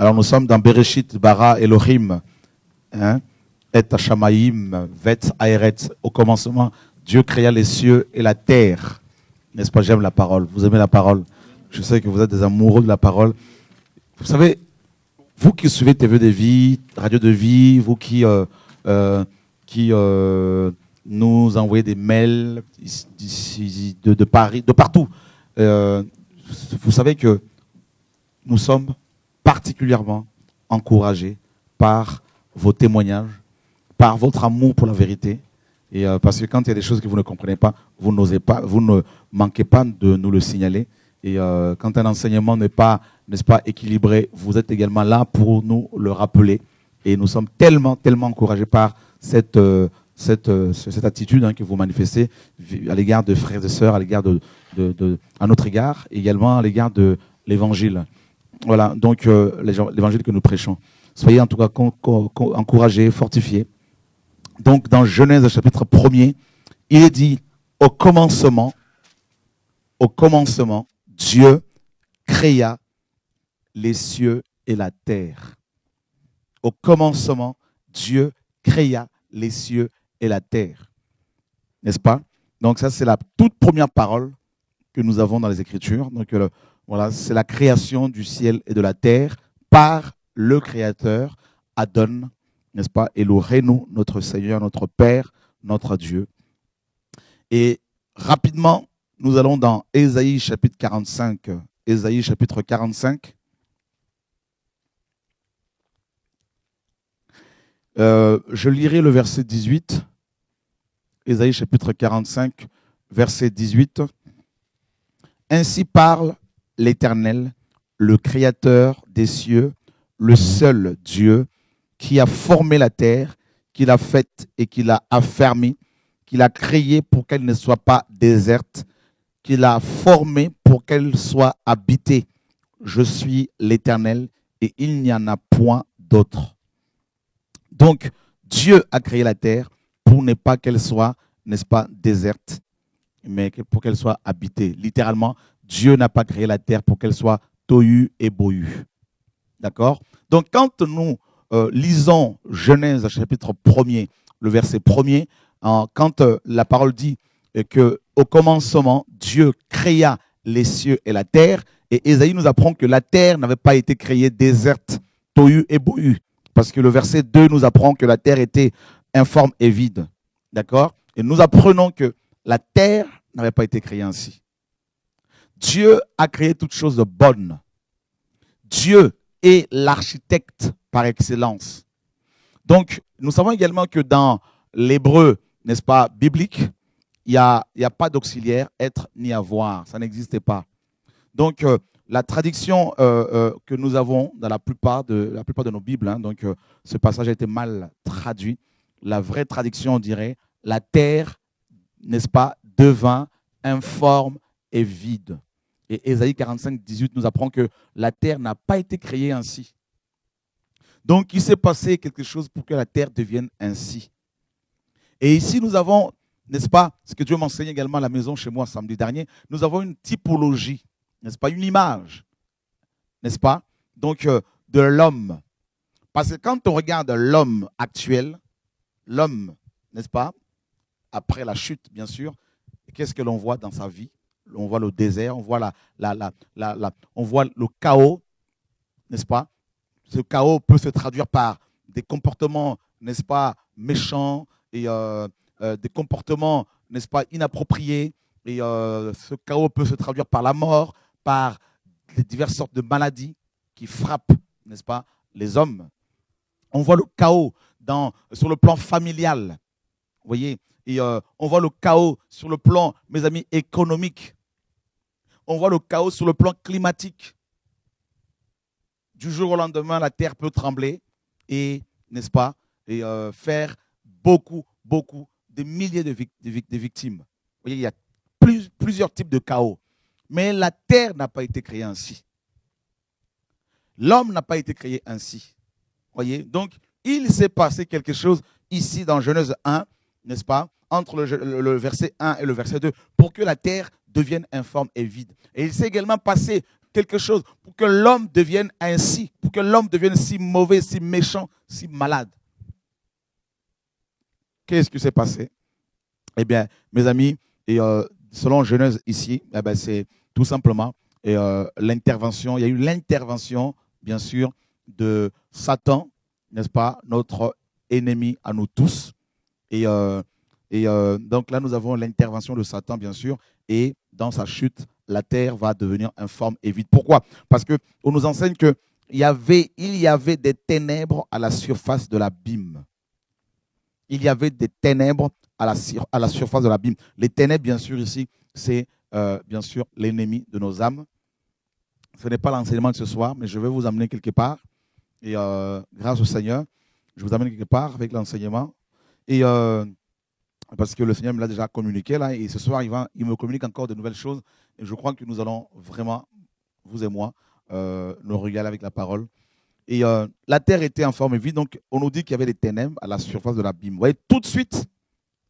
Alors nous sommes dans Bereshit bara Elohim, hein, et Hashamaim, vet aeretz. Au commencement, Dieu créa les cieux et la terre. N'est-ce pas? J'aime la parole. Vous aimez la parole? Je sais que vous êtes des amoureux de la parole. Vous savez, vous qui suivez TV de vie, Radio de vie, vous qui nous envoyez des mails d'ici, de Paris, de partout, vous savez que nous sommes particulièrement encouragés par vos témoignages, par votre amour pour la vérité. Et parce que quand il y a des choses que vous ne comprenez pas, vous n'osez pas, vous ne manquez pas de nous le signaler. Et quand un enseignement n'est pas, n'est-ce pas, équilibré, vous êtes également là pour nous le rappeler. Et nous sommes tellement, tellement encouragés par cette attitude, hein, que vous manifestez à l'égard de frères et sœurs, à l'égard à notre égard, et également à l'égard de l'Évangile. Voilà, donc l'Évangile que nous prêchons. Soyez en tout cas encouragés, fortifiés. Donc dans Genèse chapitre 1er, il est dit au commencement, Dieu créa les cieux et la terre. Au commencement, Dieu créa les cieux et la terre. N'est-ce pas? Donc ça, c'est la toute première parole que nous avons dans les Écritures. Donc voilà, c'est la création du ciel et de la terre par le Créateur, Adon, n'est-ce pas? Elohenu, notre Seigneur, notre Père, notre Dieu. Et rapidement, nous allons dans Ésaïe chapitre 45. Ésaïe chapitre 45. Je lirai le verset 18. Ésaïe chapitre 45, verset 18. Ainsi parle l'Éternel, le Créateur des cieux, le seul Dieu, qui a formé la terre, qui l'a faite et qui l'a affermie, qui l'a créée pour qu'elle ne soit pas déserte, qui l'a formée pour qu'elle soit habitée. Je suis l'Éternel et il n'y en a point d'autre. Donc, Dieu a créé la terre pour ne pas qu'elle soit, n'est-ce pas, déserte, mais pour qu'elle soit habitée. Littéralement, Dieu n'a pas créé la terre pour qu'elle soit tohu et bohu. D'accord? Donc, quand nous lisons Genèse chapitre 1er, le verset 1er, quand la parole dit qu'au commencement, Dieu créa les cieux et la terre, et Ésaïe nous apprend que la terre n'avait pas été créée déserte, tohu et bohu, parce que le verset 2 nous apprend que la terre était informe et vide. D'accord? Et nous apprenons que la terre n'avait pas été créée ainsi. Dieu a créé toutes choses de bonnes. Dieu est l'architecte par excellence. Donc, nous savons également que dans l'hébreu, n'est-ce pas, biblique, il n'y a pas d'auxiliaire, être ni avoir. Ça n'existait pas. Donc, la traduction que nous avons dans la plupart de nos Bibles, hein, donc ce passage a été mal traduit. La vraie traduction, on dirait, la terre, n'est-ce pas, devint informe et vide. Et Ésaïe 45, 18 nous apprend que la terre n'a pas été créée ainsi. Donc, il s'est passé quelque chose pour que la terre devienne ainsi. Et ici, nous avons, n'est-ce pas, ce que Dieu m'enseigne également à la maison chez moi samedi dernier, nous avons une typologie, n'est-ce pas, une image, n'est-ce pas, donc de l'homme. Parce que quand on regarde l'homme actuel, l'homme, n'est-ce pas, après la chute, bien sûr, qu'est-ce que l'on voit dans sa vie? On voit le désert, on voit, on voit le chaos, n'est-ce pas? Ce chaos peut se traduire par des comportements, n'est-ce pas, méchants et des comportements, n'est-ce pas, inappropriés. Et ce chaos peut se traduire par la mort, par les diverses sortes de maladies qui frappent, n'est-ce pas, les hommes. On voit le chaos sur le plan familial, vous voyez, et on voit le chaos sur le plan, mes amis, économique. On voit le chaos sur le plan climatique. Du jour au lendemain, la terre peut trembler et, n'est-ce pas, et faire beaucoup, des milliers de victimes. Vous voyez, il y a plusieurs types de chaos. Mais la terre n'a pas été créée ainsi. L'homme n'a pas été créé ainsi. Vous voyez, donc il s'est passé quelque chose ici dans Genèse 1, n'est-ce pas, entre le verset 1 et le verset 2, pour que la terre devienne informe et vide. Et il s'est également passé quelque chose pour que l'homme devienne ainsi, pour que l'homme devienne si mauvais, si méchant, si malade? Qu'est-ce qui s'est passé? Eh bien, mes amis, et selon Genèse ici, eh ben, c'est tout simplement l'intervention. Il y a eu l'intervention, bien sûr, de Satan, n'est-ce pas, notre ennemi à nous tous. Et donc là, nous avons l'intervention de Satan, bien sûr, et dans sa chute, la terre va devenir informe et vide. Pourquoi? Parce qu'on nous enseigne qu'il y avait des ténèbres à la surface de l'abîme. Il y avait des ténèbres à la surface de l'abîme. Les ténèbres, bien sûr, ici, c'est bien sûr l'ennemi de nos âmes. Ce n'est pas l'enseignement de ce soir, mais je vais vous amener quelque part. Et grâce au Seigneur, je vous amène quelque part avec l'enseignement. Et parce que le Seigneur me l'a déjà communiqué là, et ce soir, il me communique encore de nouvelles choses. Et je crois que nous allons vraiment, vous et moi, nous régaler avec la parole. Et la terre était en forme vide, donc on nous dit qu'il y avait des ténèbres à la surface de l'abîme. Vous voyez, tout de suite,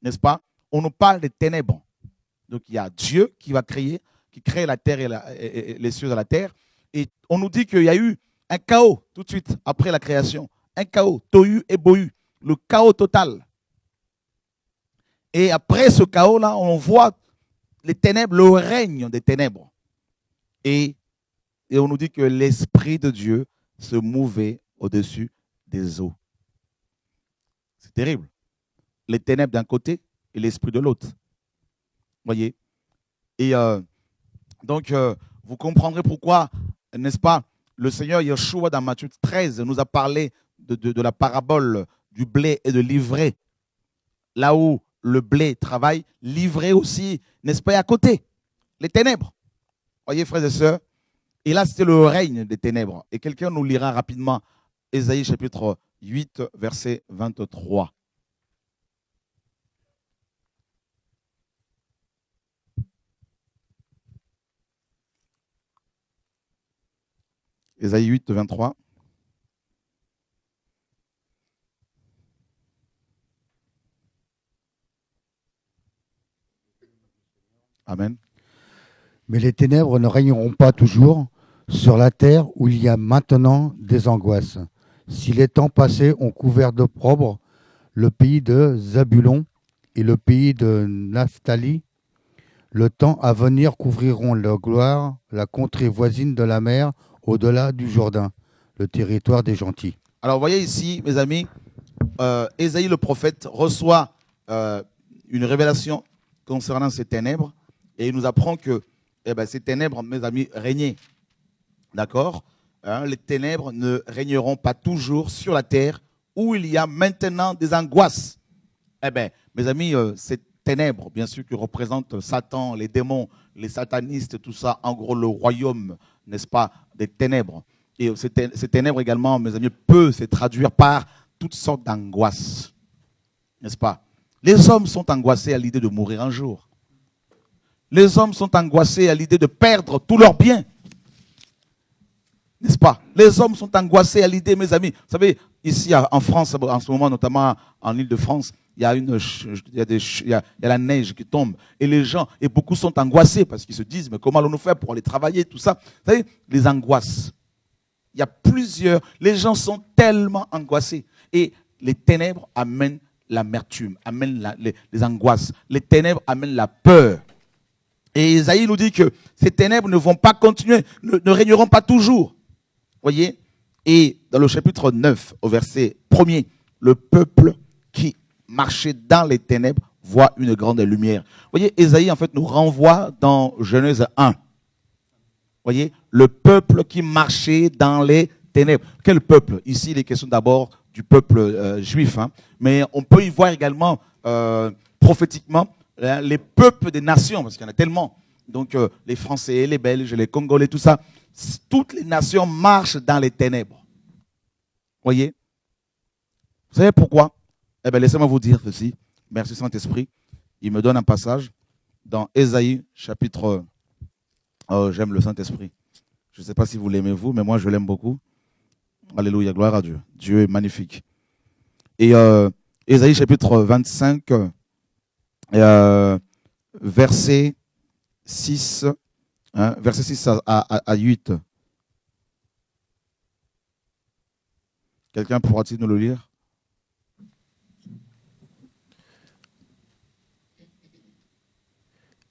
n'est-ce pas, on nous parle des ténèbres. Donc il y a Dieu qui va créer, qui crée la terre et les cieux de la terre. Et on nous dit qu'il y a eu un chaos tout de suite après la création. Un chaos, tohu et bohu, le chaos total. Et après ce chaos-là, on voit les ténèbres, le règne des ténèbres. Et on nous dit que l'Esprit de Dieu se mouvait au-dessus des eaux. C'est terrible. Les ténèbres d'un côté et l'Esprit de l'autre. Voyez? Et donc, vous comprendrez pourquoi, n'est-ce pas, le Seigneur Yeshua dans Matthieu 13 nous a parlé de la parabole du blé et de l'ivraie. Là où le blé travaille, l'ivraie aussi, n'est-ce pas, à côté. Les ténèbres. Voyez, frères et sœurs? Et là, c'était le règne des ténèbres. Et quelqu'un nous lira rapidement Ésaïe chapitre 8, verset 23. Ésaïe 8, 23. Amen. Mais les ténèbres ne régneront pas toujours sur la terre où il y a maintenant des angoisses. Si les temps passés ont couvert d'opprobre le pays de Zabulon et le pays de Naphtali, le temps à venir couvriront leur gloire la contrée voisine de la mer au-delà du Jourdain, le territoire des gentils. Alors, vous voyez ici, mes amis, Ésaïe le prophète reçoit une révélation concernant ces ténèbres et il nous apprend que ces ténèbres, mes amis, régnaient. D'accord, hein, les ténèbres ne régneront pas toujours sur la terre où il y a maintenant des angoisses. Eh bien, mes amis, ces ténèbres, bien sûr, qui représentent Satan, les démons, les satanistes, tout ça, en gros, le royaume, n'est-ce pas, des ténèbres. Et ces ténèbres également, mes amis, peuvent se traduire par toutes sortes d'angoisses, n'est-ce pas? Les hommes sont angoissés à l'idée de mourir un jour. Les hommes sont angoissés à l'idée de perdre tous leurs biens. N'est-ce pas? Les hommes sont angoissés à l'idée, mes amis. Vous savez, ici en France, en ce moment, notamment en Île-de-France, il y a la neige qui tombe. Et les gens, et beaucoup sont angoissés parce qu'ils se disent, mais comment allons-nous faire pour aller travailler, tout ça? Vous savez, les angoisses. Il y a plusieurs. Les gens sont tellement angoissés. Et les ténèbres amènent l'amertume, amènent les angoisses. Les ténèbres amènent la peur. Et Isaïe nous dit que ces ténèbres ne vont pas continuer, ne régneront pas toujours. Voyez? Et dans le chapitre 9, au verset 1er, le peuple qui marchait dans les ténèbres voit une grande lumière. Voyez, Isaïe en fait nous renvoie dans Genèse 1. Voyez? Le peuple qui marchait dans les ténèbres. Quel peuple? Ici, il est question d'abord du peuple juif. Hein. Mais on peut y voir également prophétiquement les peuples des nations, parce qu'il y en a tellement. Donc les Français, les Belges, les Congolais, tout ça. Toutes les nations marchent dans les ténèbres. Voyez? Vous savez pourquoi? Eh bien, laissez-moi vous dire ceci. Merci Saint-Esprit. Il me donne un passage dans Ésaïe, chapitre... Oh, j'aime le Saint-Esprit. Je ne sais pas si vous l'aimez vous, mais moi je l'aime beaucoup. Alléluia, gloire à Dieu. Dieu est magnifique. Et Ésaïe, chapitre 25, verset 6... Hein, verset 6 à 8. Quelqu'un pourra-t-il nous le lire?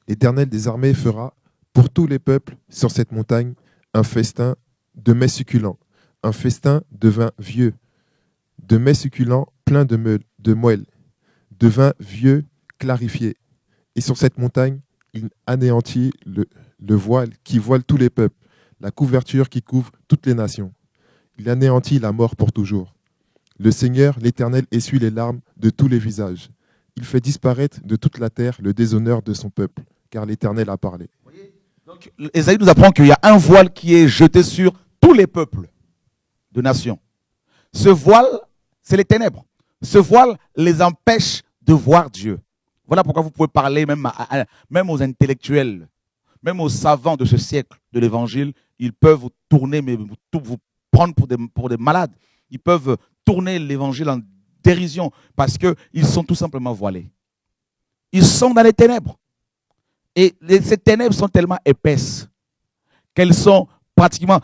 L'Éternel des armées fera pour tous les peuples sur cette montagne un festin de mets succulents, un festin de vin vieux, de mets succulents pleins de moelle, de vin vieux clarifié. Et sur cette montagne, il anéantit le voile qui voile tous les peuples, la couverture qui couvre toutes les nations. Il anéantit la mort pour toujours. Le Seigneur, l'Éternel, essuie les larmes de tous les visages. Il fait disparaître de toute la terre le déshonneur de son peuple, car l'Éternel a parlé. Donc, Ésaïe nous apprend qu'il y a un voile qui est jeté sur tous les peuples de nations. Ce voile, c'est les ténèbres. Ce voile les empêche de voir Dieu. Voilà pourquoi vous pouvez parler même aux intellectuels, même aux savants de ce siècle de l'Évangile. Ils peuvent vous tourner, mais vous prendre pour des malades. Ils peuvent tourner l'Évangile en dérision parce qu'ils sont tout simplement voilés. Ils sont dans les ténèbres. Et ces ténèbres sont tellement épaisses qu'elles sont pratiquement,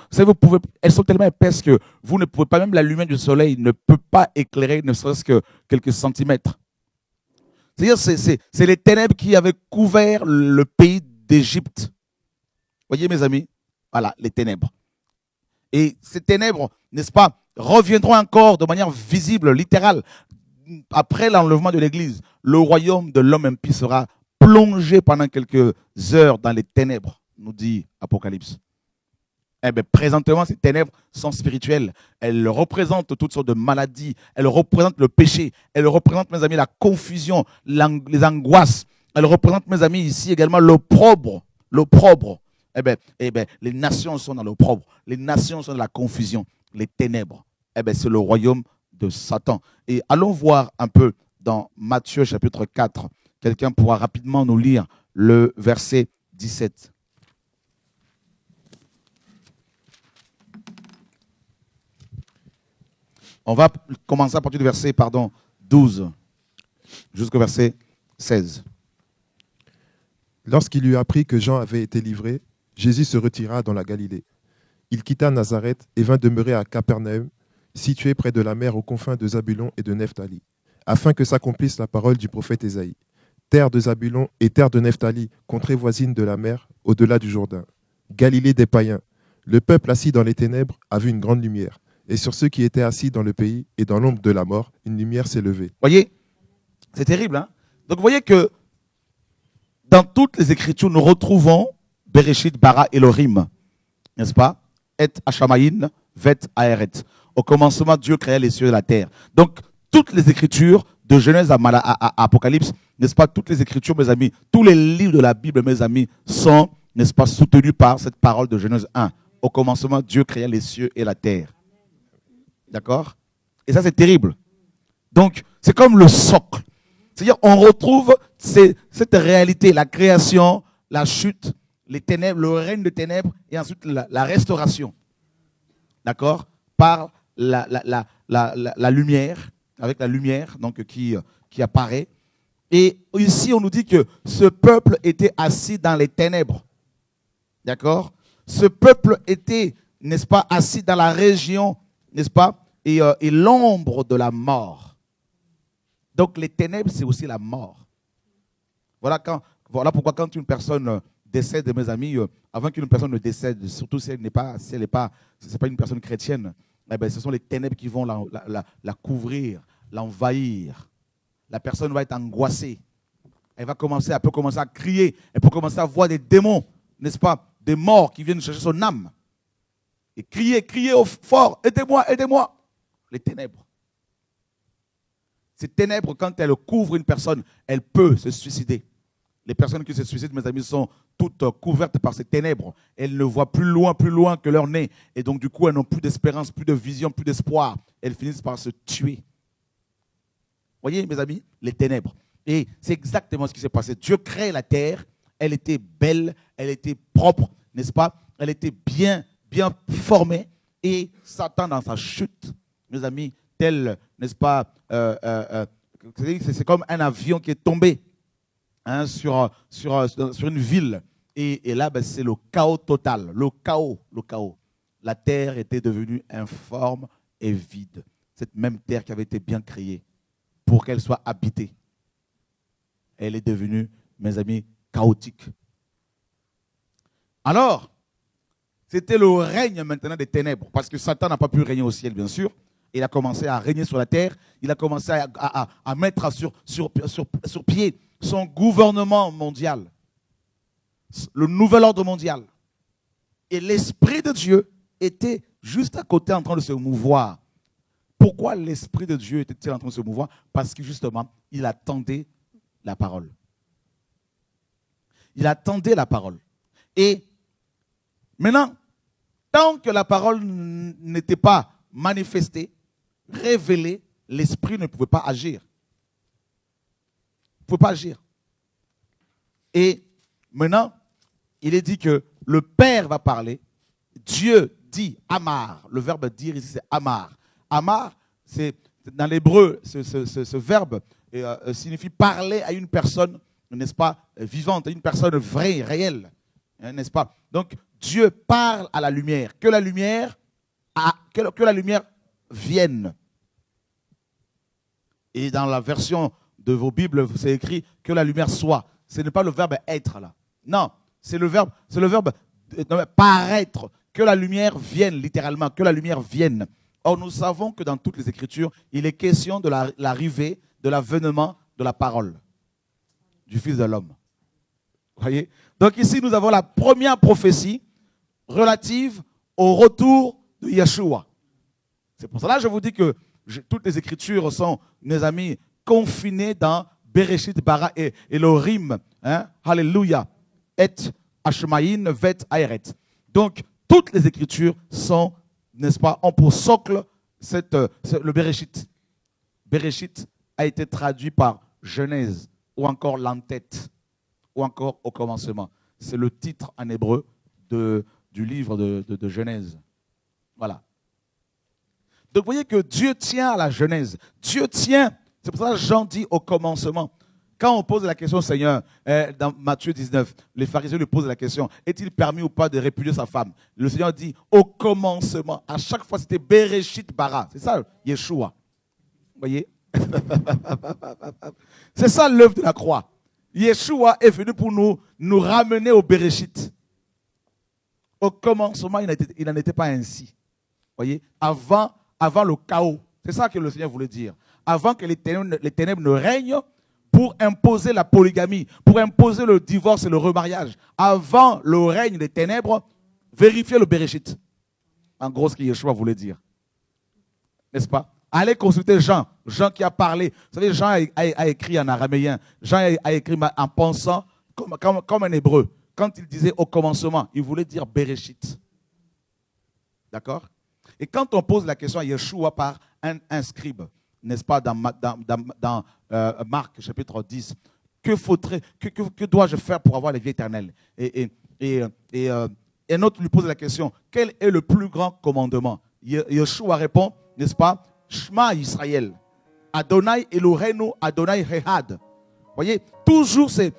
elles sont tellement épaisses que vous ne pouvez pas, même la lumière du soleil ne peut pas éclairer ne serait-ce que quelques centimètres. C'est-à-dire, c'est les ténèbres qui avaient couvert le pays d'Égypte. Voyez mes amis, voilà, les ténèbres. Et ces ténèbres, n'est-ce pas, reviendront encore de manière visible, littérale, après l'enlèvement de l'Église. Le royaume de l'homme impie sera plongé pendant quelques heures dans les ténèbres, nous dit Apocalypse. Eh bien, présentement, ces ténèbres sont spirituelles. Elles représentent toutes sortes de maladies. Elles représentent le péché. Elles représentent, mes amis, la confusion, les angoisses. Elles représentent, mes amis, ici également l'opprobre. L'opprobre. Eh bien, les nations sont dans l'opprobre. Les nations sont dans la confusion. Les ténèbres. Eh bien, c'est le royaume de Satan. Et allons voir un peu dans Matthieu chapitre 4. Quelqu'un pourra rapidement nous lire le verset 17. On va commencer à partir du verset 12 jusqu'au verset 16. Lorsqu'il eut appris que Jean avait été livré, Jésus se retira dans la Galilée. Il quitta Nazareth et vint demeurer à Capernaum, situé près de la mer aux confins de Zabulon et de Nephtali, afin que s'accomplisse la parole du prophète Ésaïe. Terre de Zabulon et terre de Nephtali, contrée voisine de la mer, au-delà du Jourdain. Galilée des païens. Le peuple assis dans les ténèbres a vu une grande lumière. Et sur ceux qui étaient assis dans le pays et dans l'ombre de la mort, une lumière s'est levée. Voyez, c'est terrible, hein? Donc vous voyez que dans toutes les Écritures, nous retrouvons Bereshit, Bara, Elohim, n'est-ce pas? Et Hashamayin, Vet, Aeret. Au commencement, Dieu créa les cieux et la terre. Donc, toutes les Écritures, de Genèse à Apocalypse, n'est-ce pas? Toutes les Écritures, mes amis, tous les livres de la Bible, mes amis, sont, n'est-ce pas, soutenus par cette parole de Genèse 1. Au commencement, Dieu créa les cieux et la terre. D'accord? Et ça, c'est terrible. Donc, c'est comme le socle. C'est-à-dire, on retrouve cette réalité, la création, la chute, les ténèbres, le règne de ténèbres, et ensuite la restauration. D'accord? Par la lumière, avec la lumière donc, qui apparaît. Et ici, on nous dit que ce peuple était assis dans les ténèbres. D'accord? Ce peuple était, n'est-ce pas, assis dans la région, n'est-ce pas, et l'ombre de la mort. Donc les ténèbres, c'est aussi la mort. Voilà pourquoi quand une personne décède, mes amis, avant qu'une personne ne décède, surtout si elle n'est pas une personne chrétienne, eh bien, ce sont les ténèbres qui vont la couvrir, l'envahir. La personne va être angoissée. Elle peut commencer à crier, elle peut commencer à voir des démons, n'est-ce pas, des morts qui viennent chercher son âme. Et crier au fort, aidez-moi, aidez-moi. Les ténèbres. Ces ténèbres, quand elles couvrent une personne, elle peut se suicider. Les personnes qui se suicident, mes amis, sont toutes couvertes par ces ténèbres. Elles ne voient plus loin que leur nez. Et donc, du coup, elles n'ont plus d'espérance, plus de vision, plus d'espoir. Elles finissent par se tuer. Voyez, mes amis, les ténèbres. Et c'est exactement ce qui s'est passé. Dieu crée la terre. Elle était belle, elle était propre, n'est-ce pas? Elle était bien formée. Et Satan, dans sa chute, mes amis, tel, n'est-ce pas, c'est comme un avion qui est tombé hein, sur une ville. Et là, ben, c'est le chaos total, le chaos. La terre était devenue informe et vide. cette même terre qui avait été bien créée pour qu'elle soit habitée, elle est devenue, mes amis, chaotique. Alors, c'était le règne maintenant des ténèbres, parce que Satan n'a pas pu régner au ciel, bien sûr. Il a commencé à régner sur la terre, il a commencé à mettre sur pied son gouvernement mondial, le nouvel ordre mondial. Et l'Esprit de Dieu était juste à côté en train de se mouvoir. Pourquoi l'Esprit de Dieu était-il en train de se mouvoir? Parce que justement, il attendait la parole. Il attendait la parole. Et maintenant, tant que la parole n'était pas manifestée, révélée, l'Esprit ne pouvait pas agir. Il ne pouvait pas agir. Et maintenant, il est dit que le Père va parler. Dieu dit Amar. Le verbe dire ici, c'est Amar. Amar, c'est dans l'hébreu, ce verbe signifie parler à une personne, n'est-ce pas, vivante, à une personne vraie, réelle, n'est-ce pas? Donc, Dieu parle à la lumière. Que la lumière vienne. Et dans la version de vos Bibles, c'est écrit que la lumière soit. Ce n'est pas le verbe être là. Non, c'est le verbe paraître. Que la lumière vienne, littéralement, que la lumière vienne. Or, nous savons que dans toutes les Écritures, il est question de l'arrivée, de l'avènement de la parole du Fils de l'homme. Vous voyez? Donc ici, nous avons la première prophétie relative au retour de Yeshua. C'est pour cela que je vous dis que toutes les Écritures sont, mes amis, confinées dans Bereshit, Bara et Elohim. Hein? Alléluia. Et Ashmaïn, Vet, Aeret. Donc, toutes les Écritures sont, n'est-ce pas, ont pour socle le Bereshit. Bereshit a été traduit par Genèse, ou encore l'entête, ou encore au commencement. C'est le titre en hébreu du livre de Genèse. Voilà. Donc vous voyez que Dieu tient à la Genèse. Dieu tient. C'est pour ça que Jean dit au commencement. Quand on pose la question au Seigneur, dans Matthieu 19, les pharisiens lui posent la question, est-il permis ou pas de répudier sa femme? Le Seigneur dit, au commencement. À chaque fois, c'était Bereshit Bara. C'est ça, Yeshua. Vous voyez? C'est ça l'œuvre de la croix. Yeshua est venu pour nous ramener au Bereshit. Au commencement, il n'en était pas ainsi. Vous voyez? Avant le chaos. C'est ça que le Seigneur voulait dire. Avant que les ténèbres ne règnent, pour imposer la polygamie, pour imposer le divorce et le remariage. Avant le règne des ténèbres, vérifiez le Bereshit. En gros, ce que Yeshua voulait dire. N'est-ce pas? Allez consulter Jean. Jean qui a parlé. Vous savez, Jean a écrit en araméen. Jean a écrit en pensant comme un hébreu. Quand il disait au commencement, il voulait dire Bereshit. D'accord? Et quand on pose la question à Yeshua par un scribe, n'est-ce pas, dans Marc chapitre 10, que dois-je faire pour avoir la vie éternelle? Et un autre lui pose la question, quel est le plus grand commandement? Yeshua répond, n'est-ce pas, Shema Israël, Adonai Eloheinu, Adonai Echad. Vous voyez, toujours c'est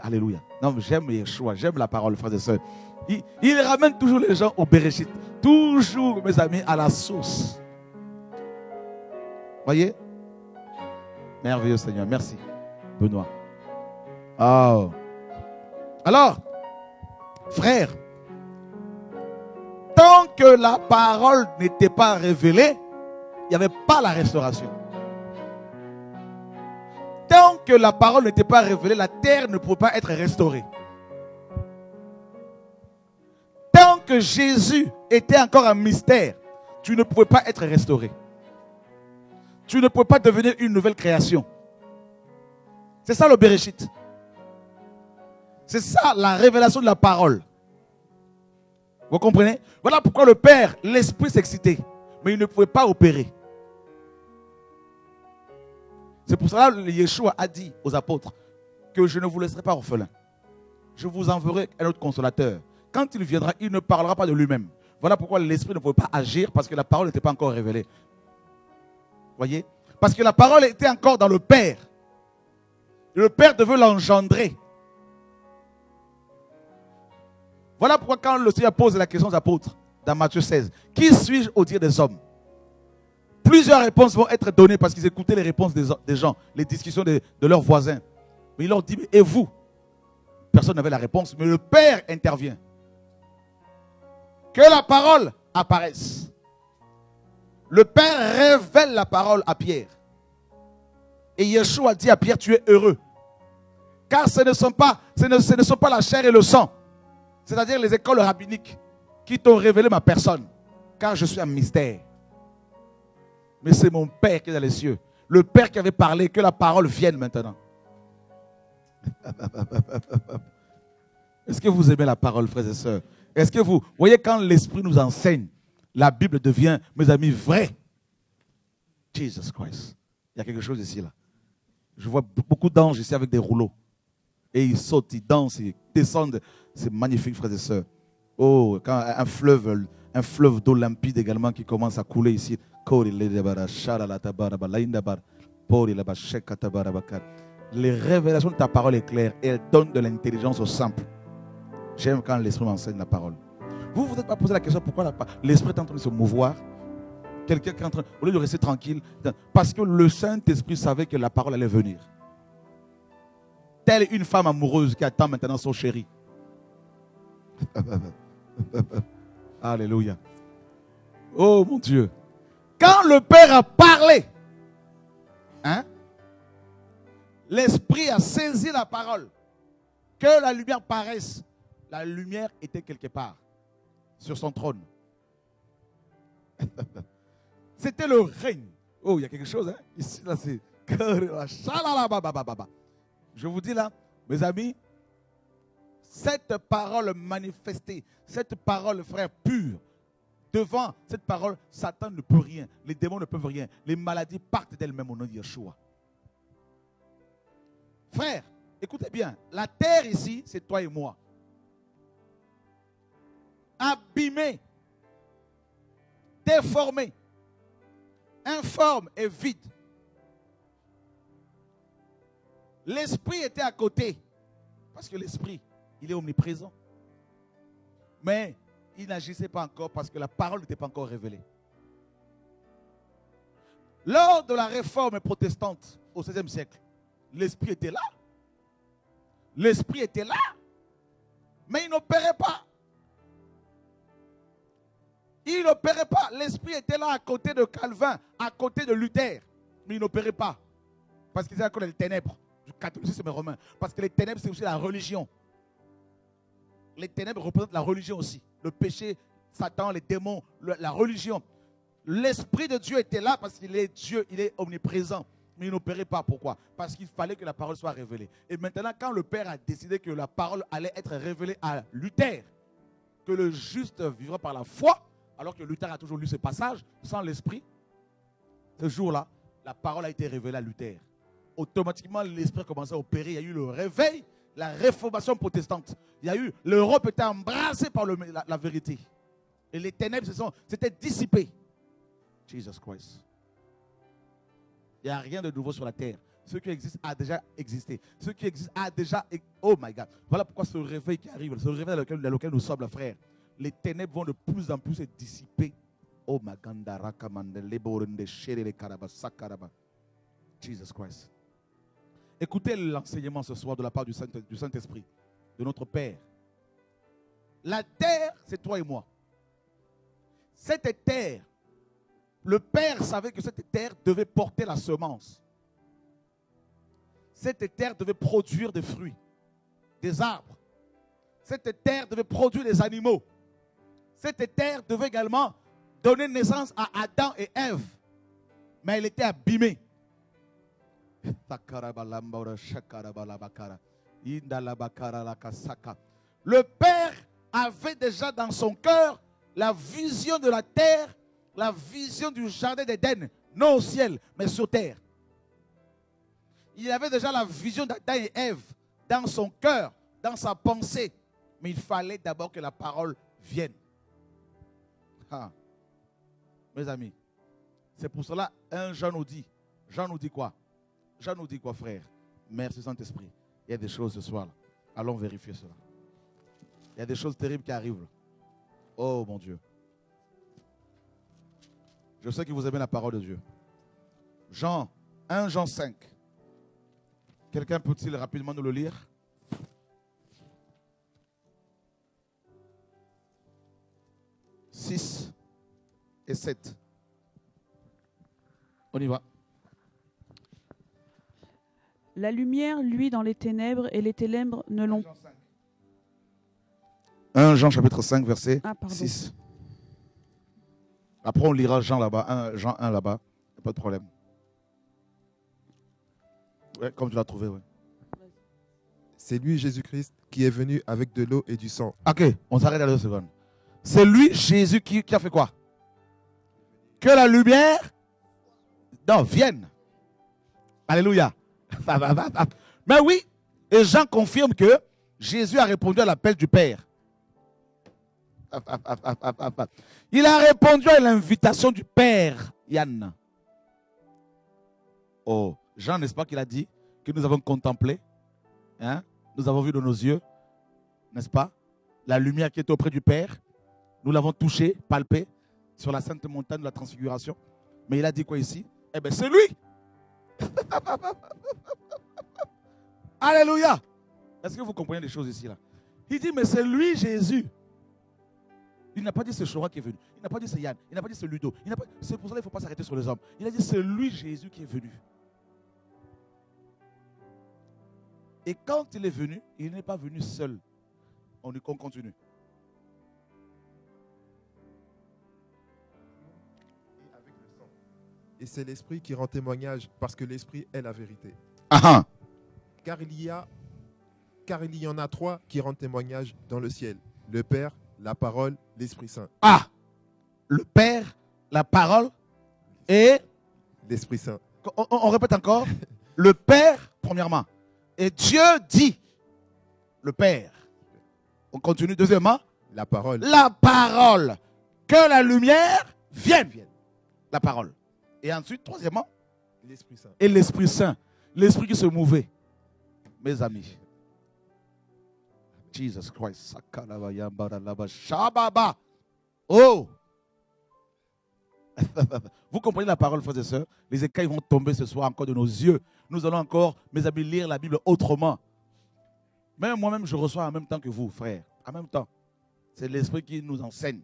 alléluia. Non, j'aime Yeshua, j'aime la parole, frères et sœurs. Il ramène toujours les gens au Bereshit. Toujours, mes amis, à la source. Voyez? Merveilleux Seigneur. Merci, Benoît. Oh. Alors, frère, tant que la parole n'était pas révélée, il n'y avait pas la restauration. Tant que la parole n'était pas révélée, la terre ne pouvait pas être restaurée. Tant que Jésus était encore un mystère, tu ne pouvais pas être restauré. Tu ne peux pas devenir une nouvelle création. C'est ça le Bereshit. C'est ça la révélation de la parole. Vous comprenez? Voilà pourquoi le Père, l'Esprit s'excitait. Mais il ne pouvait pas opérer. C'est pour cela que Yeshua a dit aux apôtres que je ne vous laisserai pas orphelins. Je vous enverrai un autre consolateur. Quand il viendra, il ne parlera pas de lui-même. Voilà pourquoi l'Esprit ne pouvait pas agir parce que la parole n'était pas encore révélée. Voyez? Parce que la parole était encore dans le Père. Le Père devait l'engendrer. Voilà pourquoi quand le Seigneur pose la question aux apôtres, dans Matthieu 16, qui suis-je au dire des hommes? Plusieurs réponses vont être données parce qu'ils écoutaient les réponses des gens, les discussions de leurs voisins. Mais il leur dit, et vous? Personne n'avait la réponse, mais le Père intervient. Que la parole apparaisse. Le Père révèle la parole à Pierre. Et Yeshua dit à Pierre, tu es heureux. Car ce ne sont pas la chair et le sang, c'est-à-dire les écoles rabbiniques, qui t'ont révélé ma personne. Car je suis un mystère. Mais c'est mon Père qui est dans les cieux. Le Père qui avait parlé, que la parole vienne maintenant. Est-ce que vous aimez la parole, frères et sœurs? Est-ce que vous voyez quand l'Esprit nous enseigne, la Bible devient, mes amis, vraie. Jesus Christ. Il y a quelque chose ici, là. Je vois beaucoup d'anges ici avec des rouleaux. Et ils sautent, ils dansent, ils descendent. C'est magnifique, frères et sœurs. Oh, quand un fleuve d'eau limpide également qui commence à couler ici. Les révélations de ta parole est claire et elle donne de l'intelligence au simple. J'aime quand l'Esprit m'enseigne la parole. Vous vous êtes pas posé la question pourquoi l'Esprit est en train de se mouvoir? Quelqu'un qui est en train, au lieu de rester tranquille, parce que le Saint-Esprit savait que la parole allait venir. Telle une femme amoureuse qui attend maintenant son chéri. Alléluia. Oh mon Dieu. Quand le Père a parlé, hein, l'Esprit a saisi la parole. Que la lumière paraisse. La lumière était quelque part, sur son trône. C'était le règne. Oh, il y a quelque chose, hein? Ici, là, c'est... Je vous dis là, mes amis, cette parole manifestée, cette parole, frère, pure, devant cette parole, Satan ne peut rien. Les démons ne peuvent rien. Les maladies partent d'elles-mêmes au nom de Yeshua. Frère, écoutez bien, la terre ici, c'est toi et moi. Abîmé, déformé, informe et vide. L'esprit était à côté, parce que l'esprit, il est omniprésent. Mais il n'agissait pas encore parce que la parole n'était pas encore révélée. Lors de la réforme protestante au XVIe siècle, l'esprit était là. L'esprit était là, mais il n'opérait pas. Il n'opérait pas. L'esprit était là à côté de Calvin, à côté de Luther, mais il n'opérait pas. Parce qu'ils étaient encore les ténèbres du catholicisme romain. Parce que les ténèbres, c'est aussi la religion. Les ténèbres représentent la religion aussi. Le péché, Satan, les démons, la religion. L'Esprit de Dieu était là parce qu'il est Dieu, il est omniprésent. Mais il n'opérait pas. Pourquoi? Parce qu'il fallait que la parole soit révélée. Et maintenant, quand le Père a décidé que la parole allait être révélée à Luther, que le juste vivra par la foi, alors que Luther a toujours lu ce passage, sans l'Esprit, ce jour-là, la parole a été révélée à Luther. Automatiquement, l'Esprit a commencé à opérer. Il y a eu le réveil, la réformation protestante. Il y a eu, l'Europe était embrassée par la vérité. Et les ténèbres s'étaient dissipées. Jesus Christ. Il n'y a rien de nouveau sur la terre. Ce qui existe a déjà existé. Ce qui existe a déjà... Oh my God. Voilà pourquoi ce réveil qui arrive, ce réveil dans lequel nous sommes, frère, les ténèbres vont de plus en plus se dissiper. Oh my God. Jesus Christ. Écoutez l'enseignement ce soir de la part du Saint-Esprit, de notre Père. La terre, c'est toi et moi. Cette terre, le Père savait que cette terre devait porter la semence. Cette terre devait produire des fruits, des arbres. Cette terre devait produire des animaux. Cette terre devait également donner naissance à Adam et Ève. Mais elle était abîmée. Le Père avait déjà dans son cœur la vision de la terre, la vision du jardin d'Éden, non au ciel, mais sur terre. Il avait déjà la vision d'Adam et Ève dans son cœur, dans sa pensée. Mais il fallait d'abord que la parole vienne. Ah. Mes amis, c'est pour cela, Jean nous dit quoi? Jean nous dit quoi, frère? Merci Saint-Esprit. Il y a des choses ce soir là. Allons vérifier cela. Il y a des choses terribles qui arrivent. Oh mon Dieu. Je sais que vous aimez la parole de Dieu. Jean, 1 Jean 5. Quelqu'un peut-il rapidement nous le lire? « 6 et 7. On y va. La lumière luit dans les ténèbres et les ténèbres ne l'ont... 1 Jean chapitre 5 verset Ah, pardon. 6. Après on lira Jean là-bas, Jean 1 là-bas. Pas de problème. Ouais, comme tu l'as trouvé, ouais. C'est lui, Jésus-Christ, qui est venu avec de l'eau et du sang. Ok, on s'arrête à 2 secondes. C'est lui, Jésus, qui a fait quoi? Que la lumière vienne. Alléluia. Mais oui, et Jean confirme que Jésus a répondu à l'appel du Père. Il a répondu à l'invitation du Père, Yann. Oh, Jean, n'est-ce pas qu'il a dit que nous avons contemplé, hein? Nous avons vu de nos yeux, n'est-ce pas, la lumière qui était auprès du Père. Nous l'avons touché, palpé, sur la sainte montagne de la transfiguration. Mais il a dit quoi ici? Eh bien, c'est lui. Alléluia. Est-ce que vous comprenez les choses ici, là? Il dit, mais c'est lui, Jésus. Il n'a pas dit c'est Chora qui est venu. Il n'a pas dit c'est Yann. Il n'a pas dit c'est Ludo. C'est pour ça qu'il ne faut pas s'arrêter sur les hommes. Il a dit c'est lui, Jésus, qui est venu. Et quand il est venu, il n'est pas venu seul. On continue. Et c'est l'Esprit qui rend témoignage, parce que l'Esprit est la vérité. Ah, Car il y en a 3 qui rendent témoignage dans le ciel. Le Père, la parole, l'Esprit Saint. ah, le Père, la parole et... L'Esprit Saint. On répète encore. Le Père, premièrement. Et Dieu dit, le Père. On continue. Deuxièmement, La parole. la parole. Que la lumière vienne. La parole. Et ensuite, troisièmement, L'Esprit Saint. et l'Esprit Saint. L'Esprit qui se mouvait. Mes amis. Jesus Christ. Shababa. Oh. Vous comprenez la parole, frères et sœurs? Les écailles vont tomber ce soir encore de nos yeux. Nous allons encore, mes amis, lire la Bible autrement. Même moi-même, je reçois en même temps que vous, frères. En même temps. C'est l'Esprit qui nous enseigne.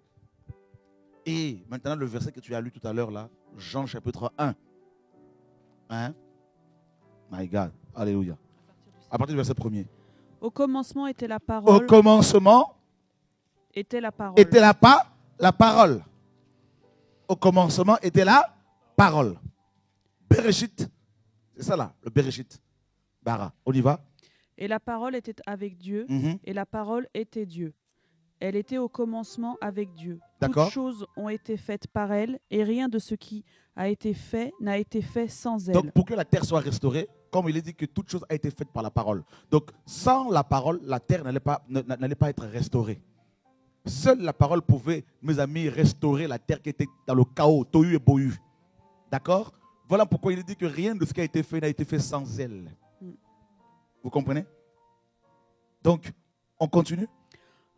Et maintenant, le verset que tu as lu tout à l'heure, là, Jean chapitre 1. Hein? My God. Alléluia. À partir du verset 1er. Au commencement était la Au parole. commencement Était la parole. était la parole. Au commencement était la parole. Bereshit. C'est ça là, le Bereshit. Bara. On y va? Et la parole était avec Dieu. Mhm. Et la parole était Dieu. Elle était au commencement avec Dieu. D'accord. Toutes choses ont été faites par elle, et rien de ce qui a été fait n'a été fait sans elle. Donc, pour que la terre soit restaurée, comme il est dit que toute chose a été faite par la parole. Donc, sans la parole, la terre n'allait pas être restaurée. Seule la parole pouvait, mes amis, restaurer la terre qui était dans le chaos, tohu et bohu. D'accord? Voilà pourquoi il est dit que rien de ce qui a été fait n'a été fait sans elle. Vous comprenez? Donc, on continue.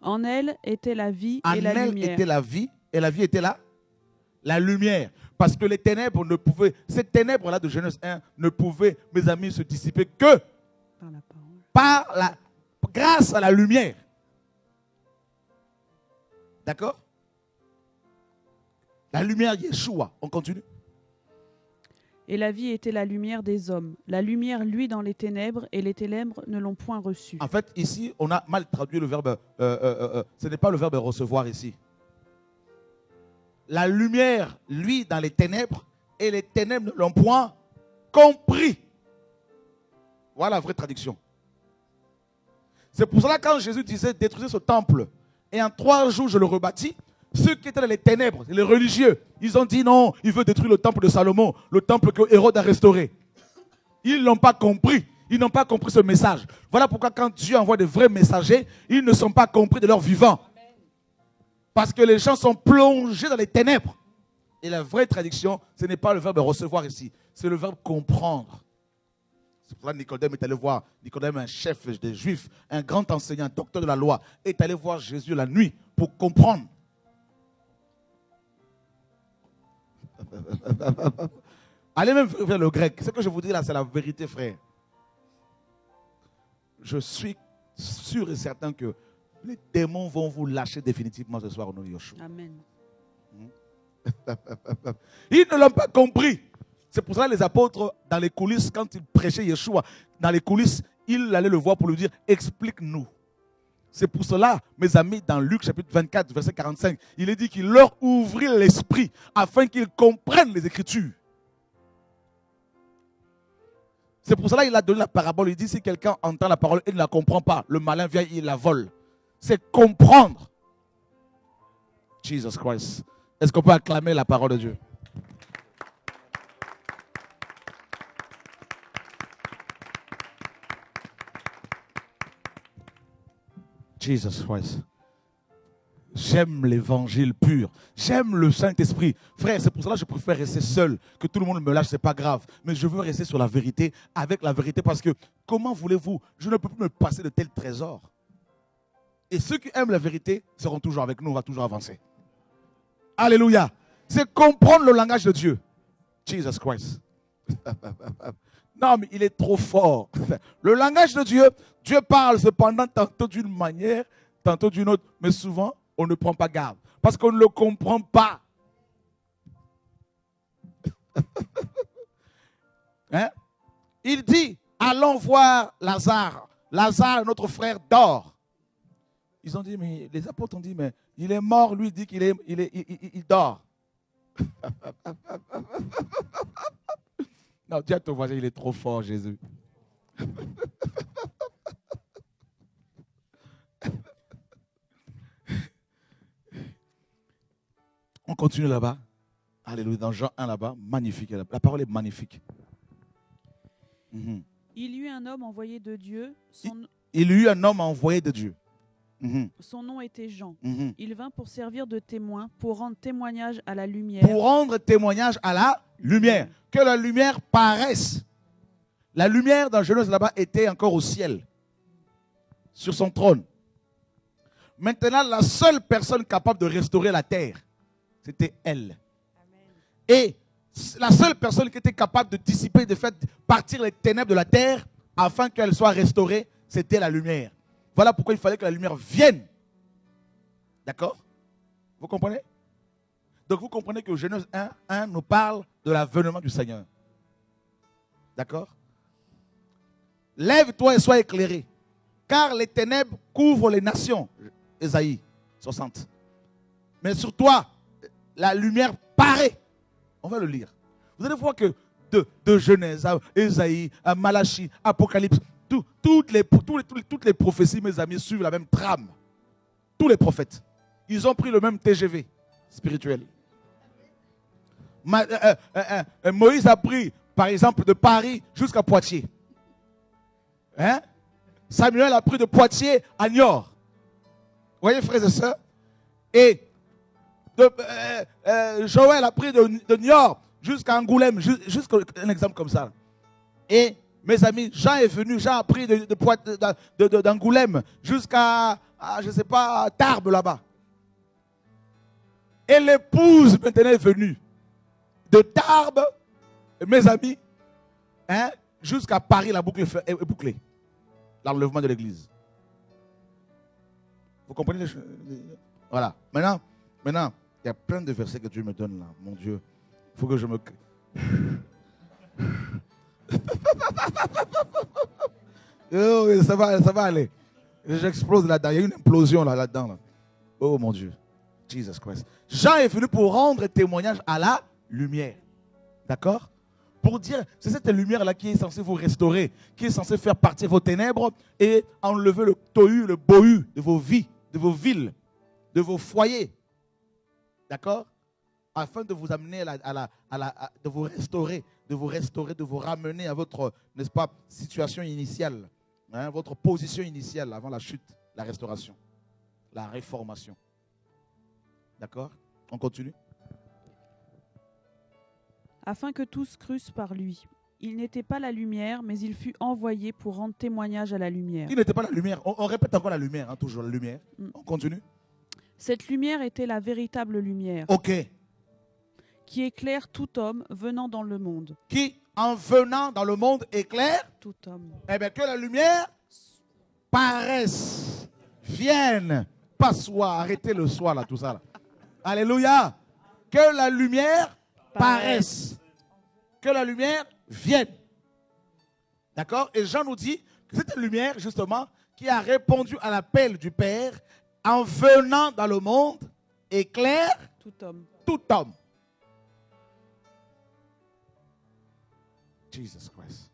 En elle était la vie En et la elle lumière. était la vie, et la vie était là, la lumière. Parce que les ténèbres ne pouvaient, ces ténèbres-là de Genèse 1 ne pouvaient, mes amis, se dissiper que Par la parole. grâce à la lumière. D'accord? La lumière Yeshua. On continue. Et la vie était la lumière des hommes. La lumière luit dans les ténèbres, et les ténèbres ne l'ont point reçue. En fait, ici, on a mal traduit le verbe. Ce n'est pas le verbe recevoir ici. La lumière luit dans les ténèbres, et les ténèbres ne l'ont point compris. Voilà la vraie traduction. C'est pour cela que quand Jésus disait détruisez ce temple, et en 3 jours je le rebâtis, ceux qui étaient dans les ténèbres, les religieux, ils ont dit non, il veut détruire le temple de Salomon, le temple que Hérode a restauré. Ils n'ont pas compris. Ils n'ont pas compris ce message. Voilà pourquoi quand Dieu envoie des vrais messagers, ils ne sont pas compris de leur vivant. Parce que les gens sont plongés dans les ténèbres. Et la vraie traduction, ce n'est pas le verbe recevoir ici, c'est le verbe comprendre. C'est pour ça que Nicodème est allé voir, Nicodème, un chef des Juifs, un grand enseignant, un docteur de la loi, est allé voir Jésus la nuit pour comprendre. Allez même vers le grec. Ce que je vous dis là, c'est la vérité, frère. Je suis sûr et certain que les démons vont vous lâcher définitivement ce soir au nom de Yeshua. Amen. Ils ne l'ont pas compris. C'est pour ça que les apôtres, dans les coulisses, quand ils prêchaient Yeshua, dans les coulisses, ils allaient le voir pour lui dire, explique-nous. C'est pour cela, mes amis, dans Luc chapitre 24, verset 45, il est dit qu'il leur ouvrit l'esprit afin qu'ils comprennent les Écritures. C'est pour cela qu'il a donné la parabole. Il dit, si quelqu'un entend la parole et ne la comprend pas, le malin vient et il la vole. C'est comprendre. Jesus Christ. Est-ce qu'on peut acclamer la parole de Dieu? Jesus Christ. J'aime l'évangile pur. J'aime le Saint-Esprit. Frère, c'est pour cela que je préfère rester seul. Que tout le monde me lâche, ce n'est pas grave. Mais je veux rester sur la vérité, avec la vérité. Parce que, comment voulez-vous? Je ne peux plus me passer de tels trésors. Et ceux qui aiment la vérité seront toujours avec nous. On va toujours avancer. Alléluia. C'est comprendre le langage de Dieu. Jesus Christ. Non, mais il est trop fort. Le langage de Dieu, Dieu parle cependant tantôt d'une manière, tantôt d'une autre. Mais souvent, on ne prend pas garde. Parce qu'on ne le comprend pas. Hein? Il dit, allons voir Lazare. Lazare, notre frère, dort. Ils ont dit, mais les apôtres ont dit, mais il est mort, lui dit qu'il dort. Non, dis à ton voisin, il est trop fort, Jésus. On continue là-bas. Alléluia, dans Jean 1 là-bas, magnifique. La parole est magnifique. Il y eut un homme envoyé de Dieu. Il y eut un homme envoyé de Dieu. Son nom était Jean. Il vint pour servir de témoin, pour rendre témoignage à la lumière. Pour rendre témoignage à la lumière. Que la lumière paraisse. La lumière dans Genèse là-bas était encore au ciel, sur son trône. Maintenant, la seule personne capable de restaurer la terre, c'était elle. Amen. Et la seule personne qui était capable de dissiper, de faire partir les ténèbres de la terre, afin qu'elle soit restaurée, c'était la lumière. Voilà pourquoi il fallait que la lumière vienne. D'accord? Vous comprenez? Donc vous comprenez que Genèse 1 nous parle de l'avènement du Seigneur. D'accord? Lève-toi et sois éclairé, car les ténèbres couvrent les nations. Ésaïe 60. Mais sur toi, la lumière paraît. On va le lire. Vous allez voir que de Genèse à Ésaïe, à Malachie, Apocalypse, toutes les prophéties, mes amis, suivent la même trame. Tous les prophètes. Ils ont pris le même TGV spirituel. Moïse a pris, par exemple, de Paris jusqu'à Poitiers. Hein? Samuel a pris de Poitiers à Niort. Vous voyez, frères et sœurs? Et Joël a pris de Niort jusqu'à Angoulême. Jusqu'à un exemple comme ça. Et mes amis, Jean est venu, Jean a pris d'Angoulême jusqu'à, je ne sais pas, Tarbes là-bas. Et l'épouse maintenant est venue de Tarbes, mes amis, hein, jusqu'à Paris, la boucle est bouclée. L'enlèvement de l'église. Vous comprenez les choses? Voilà. Maintenant, il y a plein de versets que Dieu me donne là. Mon Dieu, il faut que je me... Oh, ça va aller. J'explose là-dedans. Il y a une implosion là-dedans. Là. Oh mon Dieu. Jesus Christ. Jean est venu pour rendre témoignage à la lumière. D'accord? Pour dire, c'est cette lumière-là qui est censée vous restaurer, qui est censée faire partir vos ténèbres et enlever le tohu, le bohu de vos vies, de vos villes, de vos foyers. D'accord? Afin de vous amener de vous restaurer, de vous ramener à votre, n'est-ce pas, situation initiale, hein, votre position initiale avant la chute, la restauration, la réformation. D'accord? On continue? Afin que tous crussent par lui. Il n'était pas la lumière, mais il fut envoyé pour rendre témoignage à la lumière. Il n'était pas la lumière. On répète encore la lumière, hein, toujours la lumière. On continue? Cette lumière était la véritable lumière. Ok. qui éclaire tout homme venant dans le monde. Qui, en venant dans le monde, éclaire. Tout homme. Eh bien, que la lumière paraisse, vienne, pas soit, arrêtez le soit là, tout ça là. Alléluia. Que la lumière paraisse. Que la lumière vienne. D'accord? Et Jean nous dit que cette lumière, justement, qui a répondu à l'appel du Père, en venant dans le monde, éclaire Tout homme. tout homme. Jesus Christ.